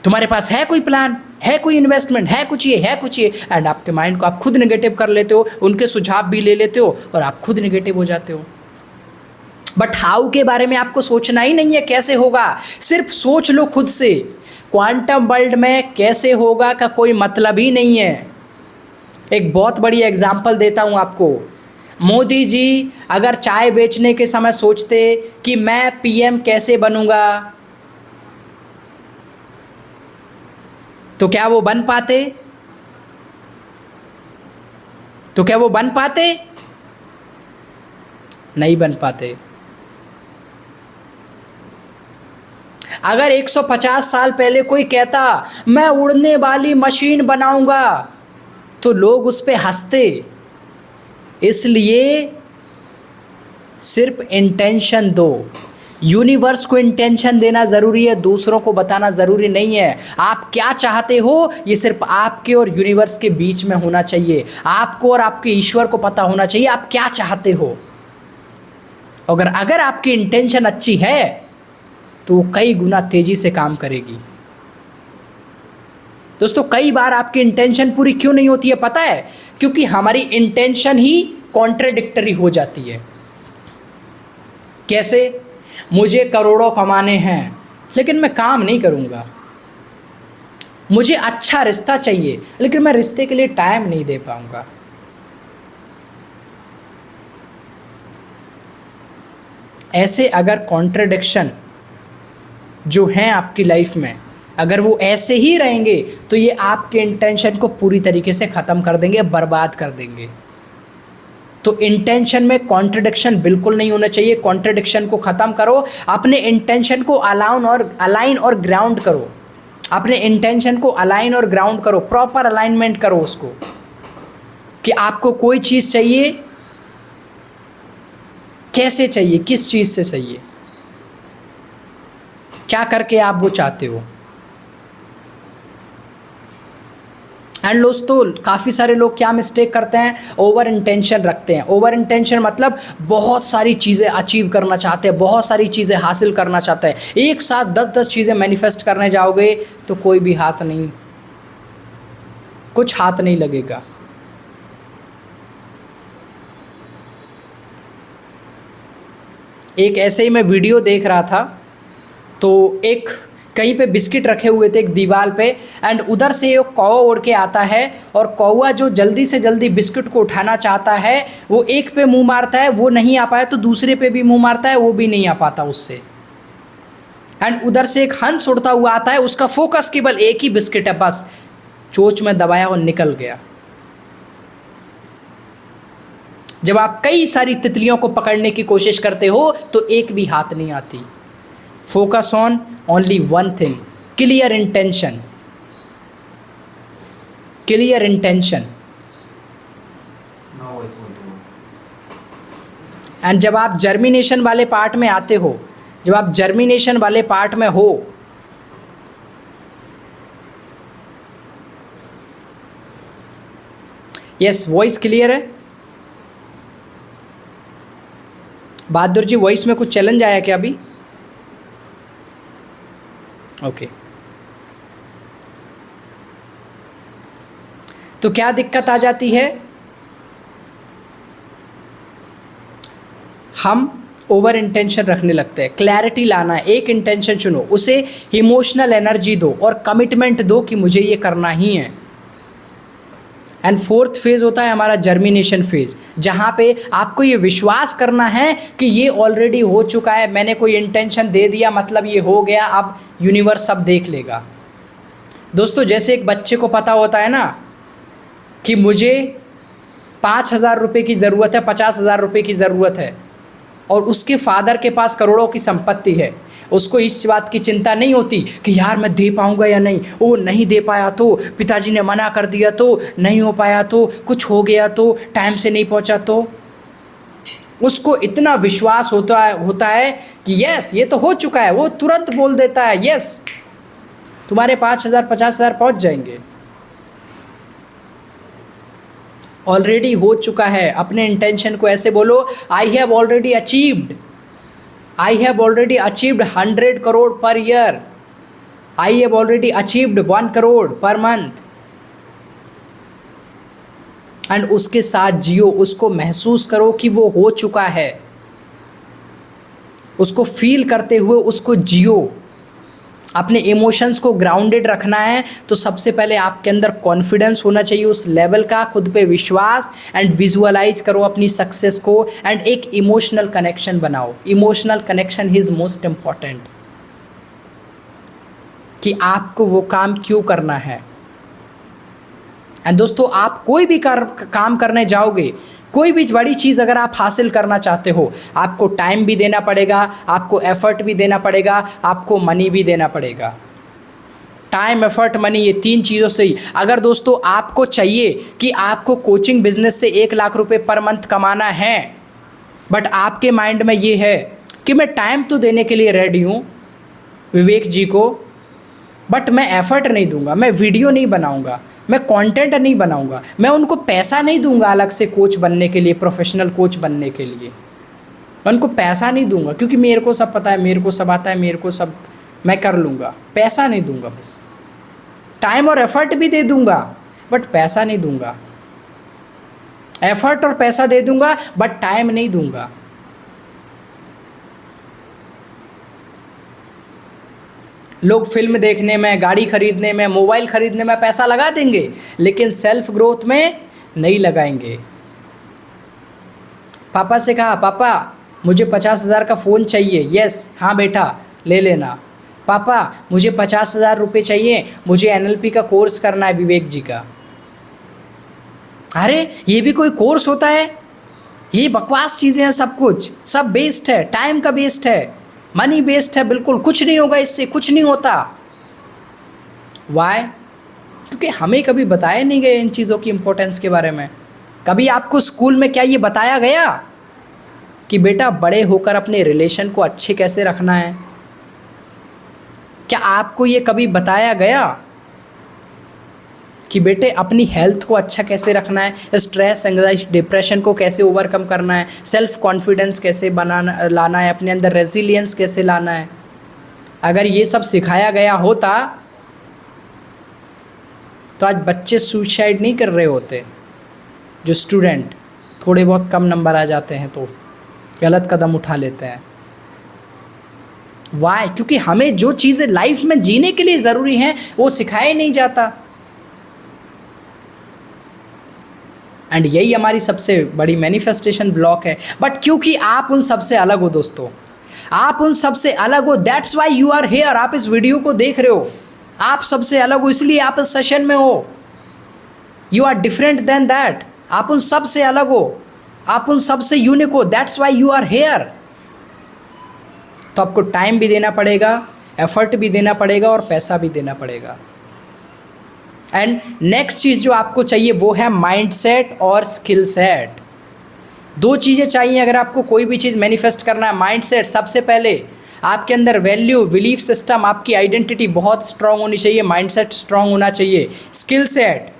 तुम्हारे पास है कोई प्लान, है कोई इन्वेस्टमेंट, है कुछ ये, है कुछ ये, एंड आपके माइंड को आप खुद नेगेटिव कर लेते हो, उनके सुझाव भी ले लेते हो और आप खुद नेगेटिव हो जाते हो। बट हाउ के बारे में आपको सोचना ही नहीं है कैसे होगा, सिर्फ सोच लो खुद से। क्वांटम वर्ल्ड में कैसे होगा का कोई मतलब ही नहीं है। एक बहुत बड़ी एग्जांपल देता हूं आपको। मोदी जी अगर चाय बेचने के समय सोचते कि मैं पीएम कैसे बनूंगा, तो क्या वो बन पाते? तो क्या वो बन पाते? नहीं बन पाते। अगर 150 साल पहले कोई कहता मैं उड़ने वाली मशीन बनाऊंगा, तो लोग उस पे हंसते। इसलिए सिर्फ इंटेंशन दो। यूनिवर्स को इंटेंशन देना ज़रूरी है, दूसरों को बताना ज़रूरी नहीं है। आप क्या चाहते हो ये सिर्फ आपके और यूनिवर्स के बीच में होना चाहिए। आपको और आपके ईश्वर को पता होना चाहिए आप क्या चाहते हो। अगर आपकी इंटेंशन अच्छी है तो वो कई गुना तेज़ी से काम करेगी। दोस्तों कई बार आपकी इंटेंशन पूरी क्यों नहीं होती है पता है? क्योंकि हमारी इंटेंशन ही कॉन्ट्राडिक्टरी हो जाती है। कैसे? मुझे करोड़ों कमाने हैं लेकिन मैं काम नहीं करूंगा। मुझे अच्छा रिश्ता चाहिए लेकिन मैं रिश्ते के लिए टाइम नहीं दे पाऊंगा। ऐसे अगर कॉन्ट्रडिक्शन जो हैं आपकी लाइफ में, अगर वो ऐसे ही रहेंगे तो ये आपके इंटेंशन को पूरी तरीके से ख़त्म कर देंगे, बर्बाद कर देंगे। तो इंटेंशन में कॉन्ट्रडिक्शन बिल्कुल नहीं होना चाहिए। कॉन्ट्रडिक्शन को ख़त्म करो, अपने इंटेंशन को अलाइन और ग्राउंड करो। अपने इंटेंशन को अलाइन और ग्राउंड करो, प्रॉपर अलाइनमेंट करो उसको कि आपको कोई चीज़ चाहिए, कैसे चाहिए, किस चीज़ से चाहिए, क्या करके आप वो चाहते हो। एंड दोस्तों काफ़ी सारे लोग क्या मिस्टेक करते हैं, ओवर इंटेंशन रखते हैं। ओवर इंटेंशन मतलब बहुत सारी चीज़ें अचीव करना चाहते हैं, बहुत सारी चीज़ें हासिल करना चाहते हैं। एक साथ 10-10 चीज़ें मैनिफेस्ट करने जाओगे तो कोई भी कुछ हाथ नहीं लगेगा। एक ऐसे ही मैं वीडियो देख रहा था, तो एक कहीं पे बिस्किट रखे हुए थे एक दीवार पे, एंड उधर से एक कौवा उड़ के आता है, और कौवा जो जल्दी से जल्दी बिस्किट को उठाना चाहता है वो एक पे मुंह मारता है, वो नहीं आ पाया तो दूसरे पे भी मुंह मारता है, वो भी नहीं आ पाता उससे। एंड उधर से एक हंस उड़ता हुआ आता है, उसका फोकस केवल एक ही बिस्किट है, बस चोंच में दबाया और निकल गया। जब आप कई सारी तितलियों को पकड़ने की कोशिश करते हो तो एक भी हाथ नहीं आती। Focus on only one thing, clear intention. Clear intention. And जब आप जर्मिनेशन वाले पार्ट में आते हो, जब आप जर्मिनेशन वाले पार्ट में हो, यस वॉइस क्लियर है? बहादुर जी वॉइस में कुछ चैलेंज आया क्या अभी? ओके। तो क्या दिक्कत आ जाती है, हम ओवर इंटेंशन रखने लगते हैं। क्लैरिटी लाना है, एक इंटेंशन चुनो, उसे इमोशनल एनर्जी दो और कमिटमेंट दो कि मुझे ये करना ही है। एंड फोर्थ फेज़ होता है हमारा जर्मिनेशन फेज़, जहाँ पे आपको ये विश्वास करना है कि ये ऑलरेडी हो चुका है, मैंने कोई इंटेंशन दे दिया मतलब ये हो गया, अब यूनिवर्स सब देख लेगा। दोस्तों जैसे एक बच्चे को पता होता है ना कि मुझे 5,000 रुपये की ज़रूरत है, 50,000 रुपये की ज़रूरत है, और उसके फादर के पास करोड़ों की संपत्ति है, उसको इस बात की चिंता नहीं होती कि यार मैं दे पाऊंगा या नहीं, वो नहीं दे पाया तो, पिताजी ने मना कर दिया तो, नहीं हो पाया तो, कुछ हो गया तो, टाइम से नहीं पहुंचा तो। उसको इतना विश्वास होता है कि यस ये तो हो चुका है, वो तुरंत बोल देता है यस तुम्हारे 5,000 50,000 पहुंच जाएंगे, ऑलरेडी हो चुका है। अपने इंटेंशन को ऐसे बोलो, I have already achieved, I have already achieved 100 crore पर year, I have already achieved 1 crore per month. And उसके साथ जियो, उसको महसूस करो कि वो हो चुका है। उसको फील करते हुए उसको जियो। अपने इमोशंस को ग्राउंडेड रखना है तो सबसे पहले आपके अंदर कॉन्फिडेंस होना चाहिए उस लेवल का, खुद पे विश्वास, एंड विजुअलाइज करो अपनी सक्सेस को, एंड एक इमोशनल कनेक्शन बनाओ। Emotional connection is most important, कि आपको वो काम क्यों करना है। एंड दोस्तों, आप कोई भी काम करने जाओगे, कोई भी बड़ी चीज़ अगर आप हासिल करना चाहते हो, आपको टाइम भी देना पड़ेगा, आपको एफर्ट भी देना पड़ेगा, आपको मनी भी देना पड़ेगा। टाइम, एफर्ट, मनी, ये 3 चीज़ों से ही। अगर दोस्तों आपको चाहिए कि आपको कोचिंग बिजनेस से 1 लाख रुपए पर मंथ कमाना है, बट आपके माइंड में ये है कि मैं टाइम तो देने के लिए रेडी हूँ विवेक जी को, बट मैं एफर्ट नहीं दूंगा, मैं वीडियो नहीं बनाऊंगा, मैं कंटेंट नहीं बनाऊंगा, मैं उनको पैसा नहीं दूंगा अलग से कोच बनने के लिए, प्रोफेशनल कोच बनने के लिए मैं उनको पैसा नहीं दूंगा, क्योंकि मेरे को सब पता है, मेरे को सब आता है, मेरे को सब मैं कर लूँगा, पैसा नहीं दूंगा। बस टाइम और एफर्ट भी दे दूंगा बट पैसा नहीं दूंगा। एफर्ट और पैसा दे दूंगा बट टाइम नहीं दूंगा। लोग फिल्म देखने में, गाड़ी खरीदने में, मोबाइल खरीदने में पैसा लगा देंगे, लेकिन सेल्फ ग्रोथ में नहीं लगाएंगे। पापा से कहा, पापा मुझे 50,000 का फ़ोन चाहिए। यस, हाँ बेटा ले लेना। पापा मुझे 50,000 रुपये चाहिए, मुझे NLP का कोर्स करना है विवेक जी का। अरे ये भी कोई कोर्स होता है? ये बकवास चीज़ें हैं, सब कुछ सब बेस्ड है, टाइम का बेस्ड है, मनी बेस्ड है, बिल्कुल कुछ नहीं होगा इससे, कुछ नहीं होता। वाई? क्योंकि हमें कभी बताया नहीं गया इन चीज़ों की इंपॉर्टेंस के बारे में। कभी आपको स्कूल में क्या ये बताया गया कि बेटा बड़े होकर अपने रिलेशन को अच्छे कैसे रखना है? क्या आपको ये कभी बताया गया कि बेटे अपनी हेल्थ को अच्छा कैसे रखना है, स्ट्रेस, एंग्जाइटी, डिप्रेशन को कैसे ओवरकम करना है, सेल्फ कॉन्फिडेंस कैसे लाना है, अपने अंदर रेजिलियंस कैसे लाना है? अगर ये सब सिखाया गया होता तो आज बच्चे सुसाइड नहीं कर रहे होते। जो स्टूडेंट थोड़े बहुत कम नंबर आ जाते हैं तो गलत कदम उठा लेते हैं। वाई? क्योंकि हमें जो चीज़ें लाइफ में जीने के लिए ज़रूरी हैं वो सिखाया ही नहीं जाता। एंड यही हमारी सबसे बड़ी मैनिफेस्टेशन ब्लॉक है। बट क्योंकि आप उन सबसे अलग हो दोस्तों, आप उन सबसे अलग हो, that's why you are here. आप इस वीडियो को देख रहे हो, आप सबसे अलग हो, इसलिए आप इस सेशन में हो। You are different then that. आप उन सबसे अलग हो, आप उन सबसे यूनिक हो, that's why you are here. तो आपको टाइम भी देना पड़ेगा, एफर्ट भी देना पड़ेगा और पैसा भी देना पड़ेगा। एंड नेक्स्ट चीज़ जो आपको चाहिए वो है माइंडसेट और स्किल सेट। 2 चीज़ें चाहिए अगर आपको कोई भी चीज़ मैनिफेस्ट करना है। माइंडसेट, सबसे पहले आपके अंदर वैल्यू, बिलीफ सिस्टम, आपकी आइडेंटिटी बहुत स्ट्रांग होनी चाहिए, माइंडसेट स्ट्रांग होना चाहिए। स्किल सेट,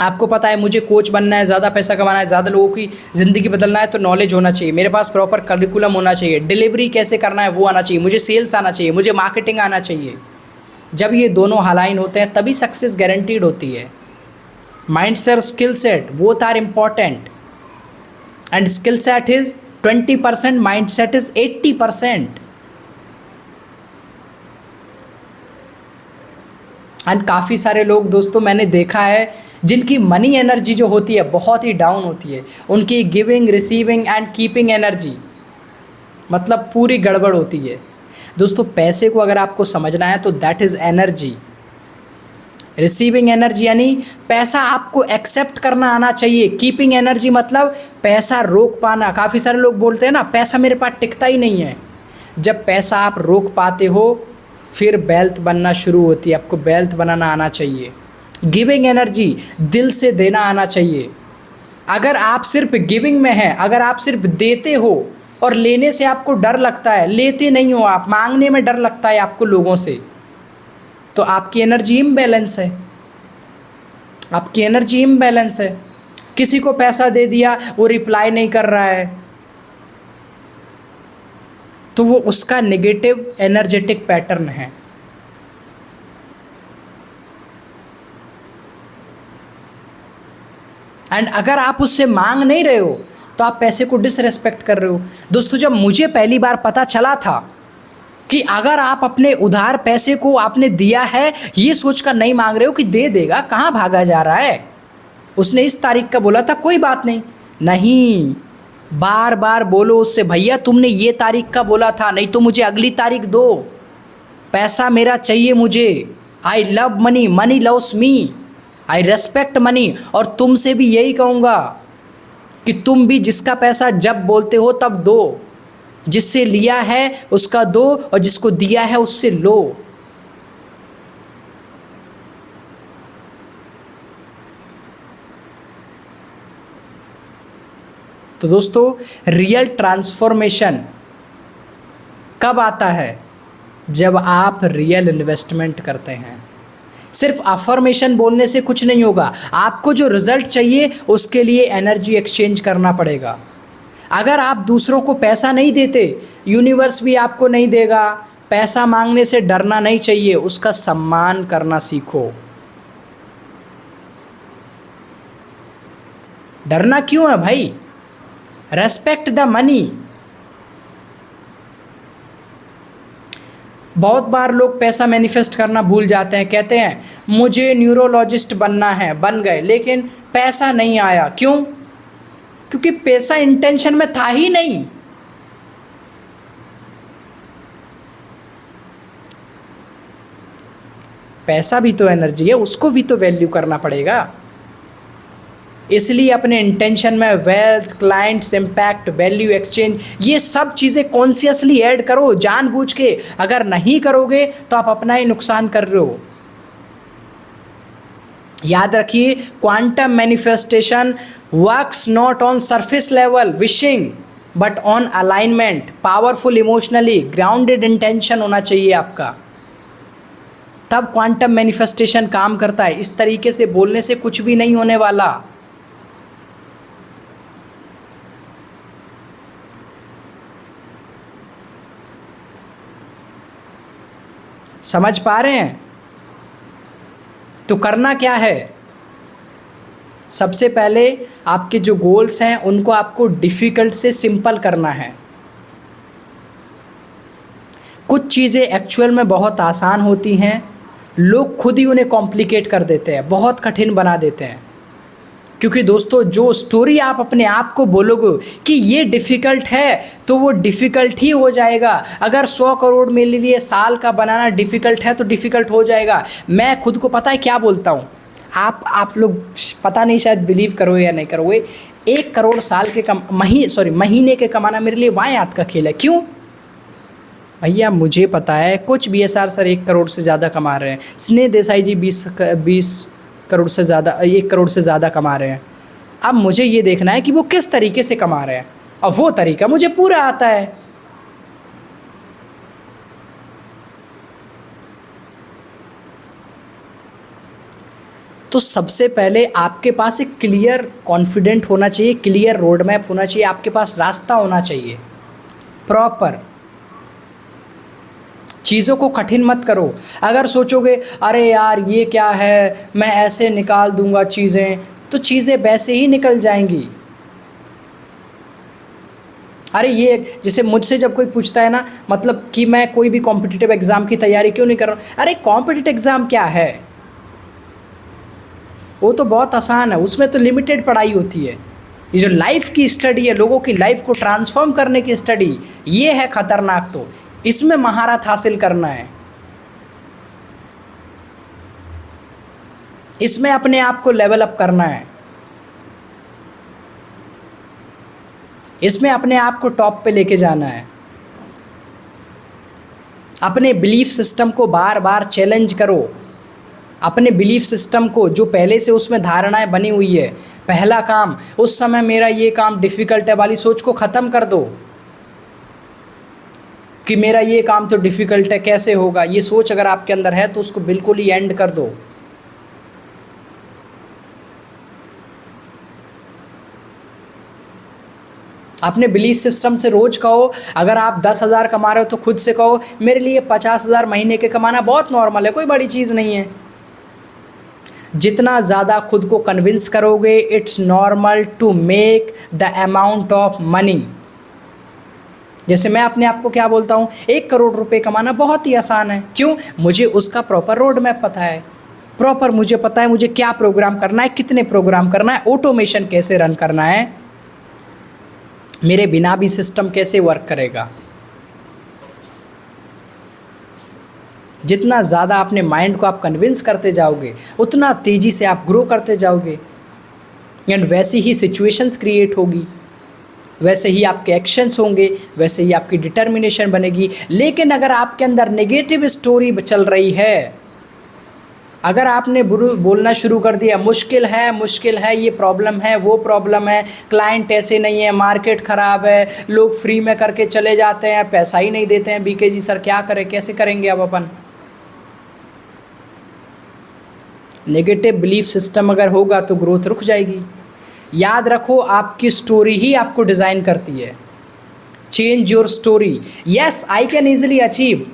आपको पता है मुझे कोच बनना है, ज़्यादा पैसा कमाना है, ज़्यादा लोगों की ज़िंदगी बदलना है, तो नॉलेज होना चाहिए, मेरे पास प्रॉपर करिकुलम होना चाहिए, डिलीवरी कैसे करना है वो आना चाहिए, मुझे सेल्स आना चाहिए, मुझे मार्केटिंग आना चाहिए। जब ये दोनों अलाइन होते हैं तभी सक्सेस गारंटीड होती है। Mindset, skill set, both are important. And skill set is 20%, mindset is 80%। And काफ़ी सारे लोग दोस्तों मैंने देखा है जिनकी मनी एनर्जी जो होती है बहुत ही डाउन होती है। उनकी giving, receiving end keeping energy मतलब पूरी गड़बड़ होती है। दोस्तों पैसे को अगर आपको समझना है तो that is energy. Receiving energy यानी पैसा आपको एक्सेप्ट करना आना चाहिए। कीपिंग एनर्जी मतलब पैसा रोक पाना। काफ़ी सारे लोग बोलते हैं ना पैसा मेरे पास टिकता ही नहीं है। जब पैसा आप रोक पाते हो फिर वेल्थ बनना शुरू होती है। आपको वेल्थ बनाना आना चाहिए। गिविंग एनर्जी, दिल से देना आना चाहिए। अगर आप सिर्फ गिविंग में हैं, अगर आप सिर्फ देते हो और लेने से आपको डर लगता है, लेते नहीं हो आप, मांगने में डर लगता है आपको लोगों से, तो आपकी एनर्जी इम्बैलेंस है। आपकी एनर्जी इम्बैलेंस है। किसी को पैसा दे दिया, वो रिप्लाई नहीं कर रहा है, तो वो उसका नेगेटिव एनर्जेटिक पैटर्न है। एंड अगर आप उससे मांग नहीं रहे हो तो आप पैसे को डिसरेस्पेक्ट कर रहे हो। दोस्तों जब मुझे पहली बार पता चला था कि अगर आप अपने उधार पैसे को आपने दिया है, ये सोचकर नहीं मांग रहे हो कि दे देगा, कहाँ भागा जा रहा है, उसने इस तारीख का बोला था, कोई बात नहीं, नहीं बार बार बोलो उससे, भैया तुमने ये तारीख का बोला था, नहीं तो मुझे अगली तारीख दो, पैसा मेरा चाहिए मुझे। I love money, money loves me, I respect money. और तुमसे भी यही कहूँगा कि तुम भी जिसका पैसा जब बोलते हो तब दो, जिससे लिया है उसका दो और जिसको दिया है उससे लो। तो दोस्तों रियल ट्रांसफॉर्मेशन कब आता है? जब आप रियल इन्वेस्टमेंट करते हैं। सिर्फ अफर्मेशन बोलने से कुछ नहीं होगा, आपको जो रिजल्ट चाहिए उसके लिए एनर्जी एक्सचेंज करना पड़ेगा। अगर आप दूसरों को पैसा नहीं देते, यूनिवर्स भी आपको नहीं देगा। पैसा मांगने से डरना नहीं चाहिए, उसका सम्मान करना सीखो। डरना क्यों है भाई? Respect the money. बहुत बार लोग पैसा मैनिफेस्ट करना भूल जाते हैं, कहते हैं मुझे न्यूरोलॉजिस्ट बनना है, बन गए, लेकिन पैसा नहीं आया। क्यों? क्योंकि पैसा इंटेंशन में था ही नहीं। पैसा भी तो एनर्जी है, उसको भी तो वैल्यू करना पड़ेगा। इसलिए अपने इंटेंशन में wealth, clients, impact, value exchange, ये सब चीज़ें कॉन्शियसली ऐड करो जानबूझ के। अगर नहीं करोगे तो आप अपना ही नुकसान कर रहे हो। याद रखिए, quantum manifestation works not on surface level wishing but on alignment. Powerful, emotionally grounded intention होना चाहिए आपका, तब क्वांटम मैनिफेस्टेशन काम करता है। इस तरीके से बोलने से कुछ भी नहीं होने वाला। समझ पा रहे हैं? तो करना क्या है? सबसे पहले आपके जो गोल्स हैं उनको आपको डिफ़िकल्ट से सिंपल करना है। कुछ चीज़ें एक्चुअल में बहुत आसान होती हैं, लोग खुद ही उन्हें कॉम्प्लिकेट कर देते हैं, बहुत कठिन बना देते हैं। क्योंकि दोस्तों जो स्टोरी आप अपने आप को बोलोगे कि ये डिफ़िकल्ट है, तो वो डिफ़िकल्ट ही हो जाएगा। अगर 100 करोड़ मेरे लिए साल का बनाना डिफ़िकल्ट है तो डिफ़िकल्ट हो जाएगा। मैं खुद को पता है क्या बोलता हूँ, आप लोग पता नहीं शायद बिलीव करोगे या नहीं करोगे, 1 करोड़ साल के महीने के कमाना मेरे लिए वाहियात का खेल है। क्यों भैया? मुझे पता है कुछ BSR सर 1 करोड़ से ज़्यादा कमा रहे हैं, स्नेह देसाई जी 20 करोड़ से ज़्यादा, 1 करोड़ से ज़्यादा कमा रहे हैं। अब मुझे ये देखना है कि वो किस तरीके से कमा रहे हैं, और वो तरीका मुझे पूरा आता है। तो सबसे पहले आपके पास एक क्लियर कॉन्फिडेंट होना चाहिए, क्लियर रोड मैप होना चाहिए, आपके पास रास्ता होना चाहिए प्रॉपर। चीज़ों को कठिन मत करो। अगर सोचोगे अरे यार ये क्या है, मैं ऐसे निकाल दूंगा चीज़ें, तो चीज़ें वैसे ही निकल जाएंगी। अरे ये जैसे मुझसे जब कोई पूछता है ना, मतलब कि मैं कोई भी कॉम्पिटिटिव एग्ज़ाम की तैयारी क्यों नहीं कर रहा हूँ, अरे कॉम्पिटिटिव एग्ज़ाम क्या है, वो तो बहुत आसान है, उसमें तो लिमिटेड पढ़ाई होती है। ये जो लाइफ की स्टडी है, लोगों की लाइफ को ट्रांसफॉर्म करने की स्टडी, ये है खतरनाक। तो इसमें महारत हासिल करना है, इसमें अपने आप को लेवल अप करना है, इसमें अपने आप को टॉप पे लेके जाना है। अपने बिलीफ सिस्टम को बार बार चैलेंज करो, अपने बिलीफ सिस्टम को, जो पहले से उसमें धारणाएं बनी हुई है। पहला काम, उस समय मेरा ये काम डिफ़िकल्ट है वाली सोच को ख़त्म कर दो कि मेरा ये काम तो डिफ़िकल्ट है, कैसे होगा। ये सोच अगर आपके अंदर है तो उसको बिल्कुल ही एंड कर दो। अपने बिलीफ सिस्टम से रोज़ कहो, अगर आप 10,000 कमा रहे हो तो खुद से कहो मेरे लिए 50,000 महीने के कमाना बहुत नॉर्मल है, कोई बड़ी चीज़ नहीं है। जितना ज़्यादा खुद को कन्विंस करोगे, it's normal to make the amount of money. जैसे मैं अपने आप को क्या बोलता हूँ, 1 करोड़ रुपए कमाना बहुत ही आसान है। क्यों? मुझे उसका प्रॉपर रोड मैप पता है, प्रॉपर मुझे पता है मुझे क्या प्रोग्राम करना है, कितने प्रोग्राम करना है, ऑटोमेशन कैसे रन करना है, मेरे बिना भी सिस्टम कैसे वर्क करेगा। जितना ज़्यादा अपने माइंड को आप कन्विंस करते जाओगे, उतना तेज़ी से आप ग्रो करते जाओगे, एंड वैसी ही सिचुएशंस क्रिएट होगी, वैसे ही आपके एक्शंस होंगे, वैसे ही आपकी डिटर्मिनेशन बनेगी। लेकिन अगर आपके अंदर नेगेटिव स्टोरी चल रही है, अगर आपने बोलना शुरू कर दिया मुश्किल है, ये प्रॉब्लम है, वो प्रॉब्लम है, क्लाइंट ऐसे नहीं है, मार्केट ख़राब है, लोग फ्री में करके चले जाते हैं, पैसा ही नहीं देते हैं, बीके जी सर क्या करें, कैसे करेंगे अब अपन। नेगेटिव बिलीफ सिस्टम अगर होगा तो ग्रोथ रुक जाएगी। याद रखो, आपकी स्टोरी ही आपको डिज़ाइन करती है। Change your story. Yes I can easily achieve,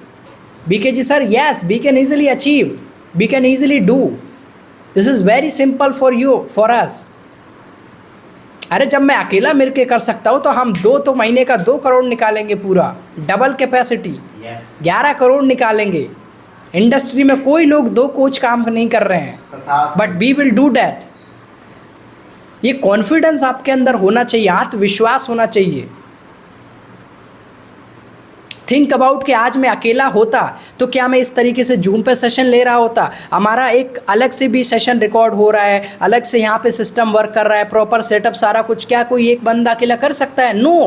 BK ji sir yes we can easily achieve, we can easily do, this is very simple for you for us. अरे जब मैं अकेला मिल के कर सकता हूँ तो हम तो महीने का 2 करोड़ निकालेंगे, पूरा डबल कैपेसिटी 11 करोड़ निकालेंगे। इंडस्ट्री में कोई लोग 2 कोच काम नहीं कर रहे हैं, but we will do that. ये कॉन्फिडेंस आपके अंदर होना चाहिए, आत्मविश्वास होना चाहिए। थिंक अबाउट कि आज मैं अकेला होता तो क्या मैं इस तरीके से जूम पे सेशन ले रहा होता, हमारा एक अलग से भी सेशन रिकॉर्ड हो रहा है, अलग से यहाँ पे सिस्टम वर्क कर रहा है, प्रॉपर सेटअप सारा कुछ, क्या कोई एक बंदा अकेला कर सकता है? No,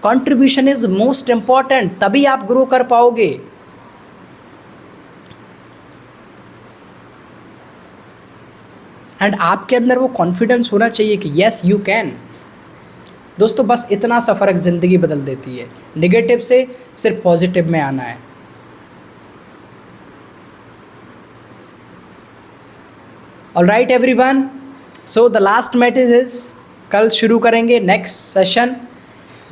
contribution is most important, तभी आप ग्रो कर पाओगे। एंड आपके अंदर वो कॉन्फिडेंस होना चाहिए कि यस यू कैन। दोस्तों बस इतना सा फ़र्क ज़िंदगी बदल देती है, नेगेटिव से सिर्फ पॉजिटिव में आना है। Alright everyone, so the last message is, कल शुरू करेंगे नेक्स्ट सेशन।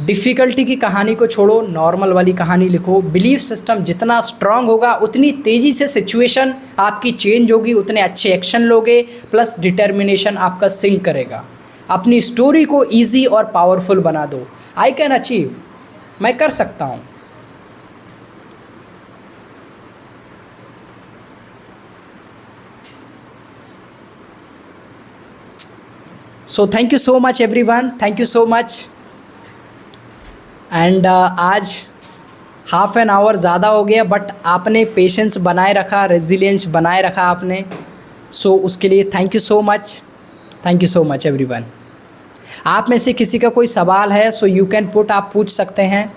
डिफ़िकल्टी की कहानी को छोड़ो, नॉर्मल वाली कहानी लिखो। बिलीफ सिस्टम जितना स्ट्रांग होगा उतनी तेज़ी से सिचुएशन आपकी चेंज होगी, उतने अच्छे एक्शन लोगे, प्लस डिटर्मिनेशन आपका सिंक करेगा। अपनी स्टोरी को इजी और पावरफुल बना दो। आई कैन अचीव, मैं कर सकता हूँ। So thank you so much everyone, thank you so much. And आज हाफ एन आवर ज़्यादा हो गया, बट आपने पेशेंस बनाए रखा, रेजिलियंस बनाए रखा आपने, सो उसके लिए thank you so much, thank you so much everyone. आप में से किसी का कोई सवाल है सो यू कैन पुट, आप पूछ सकते हैं।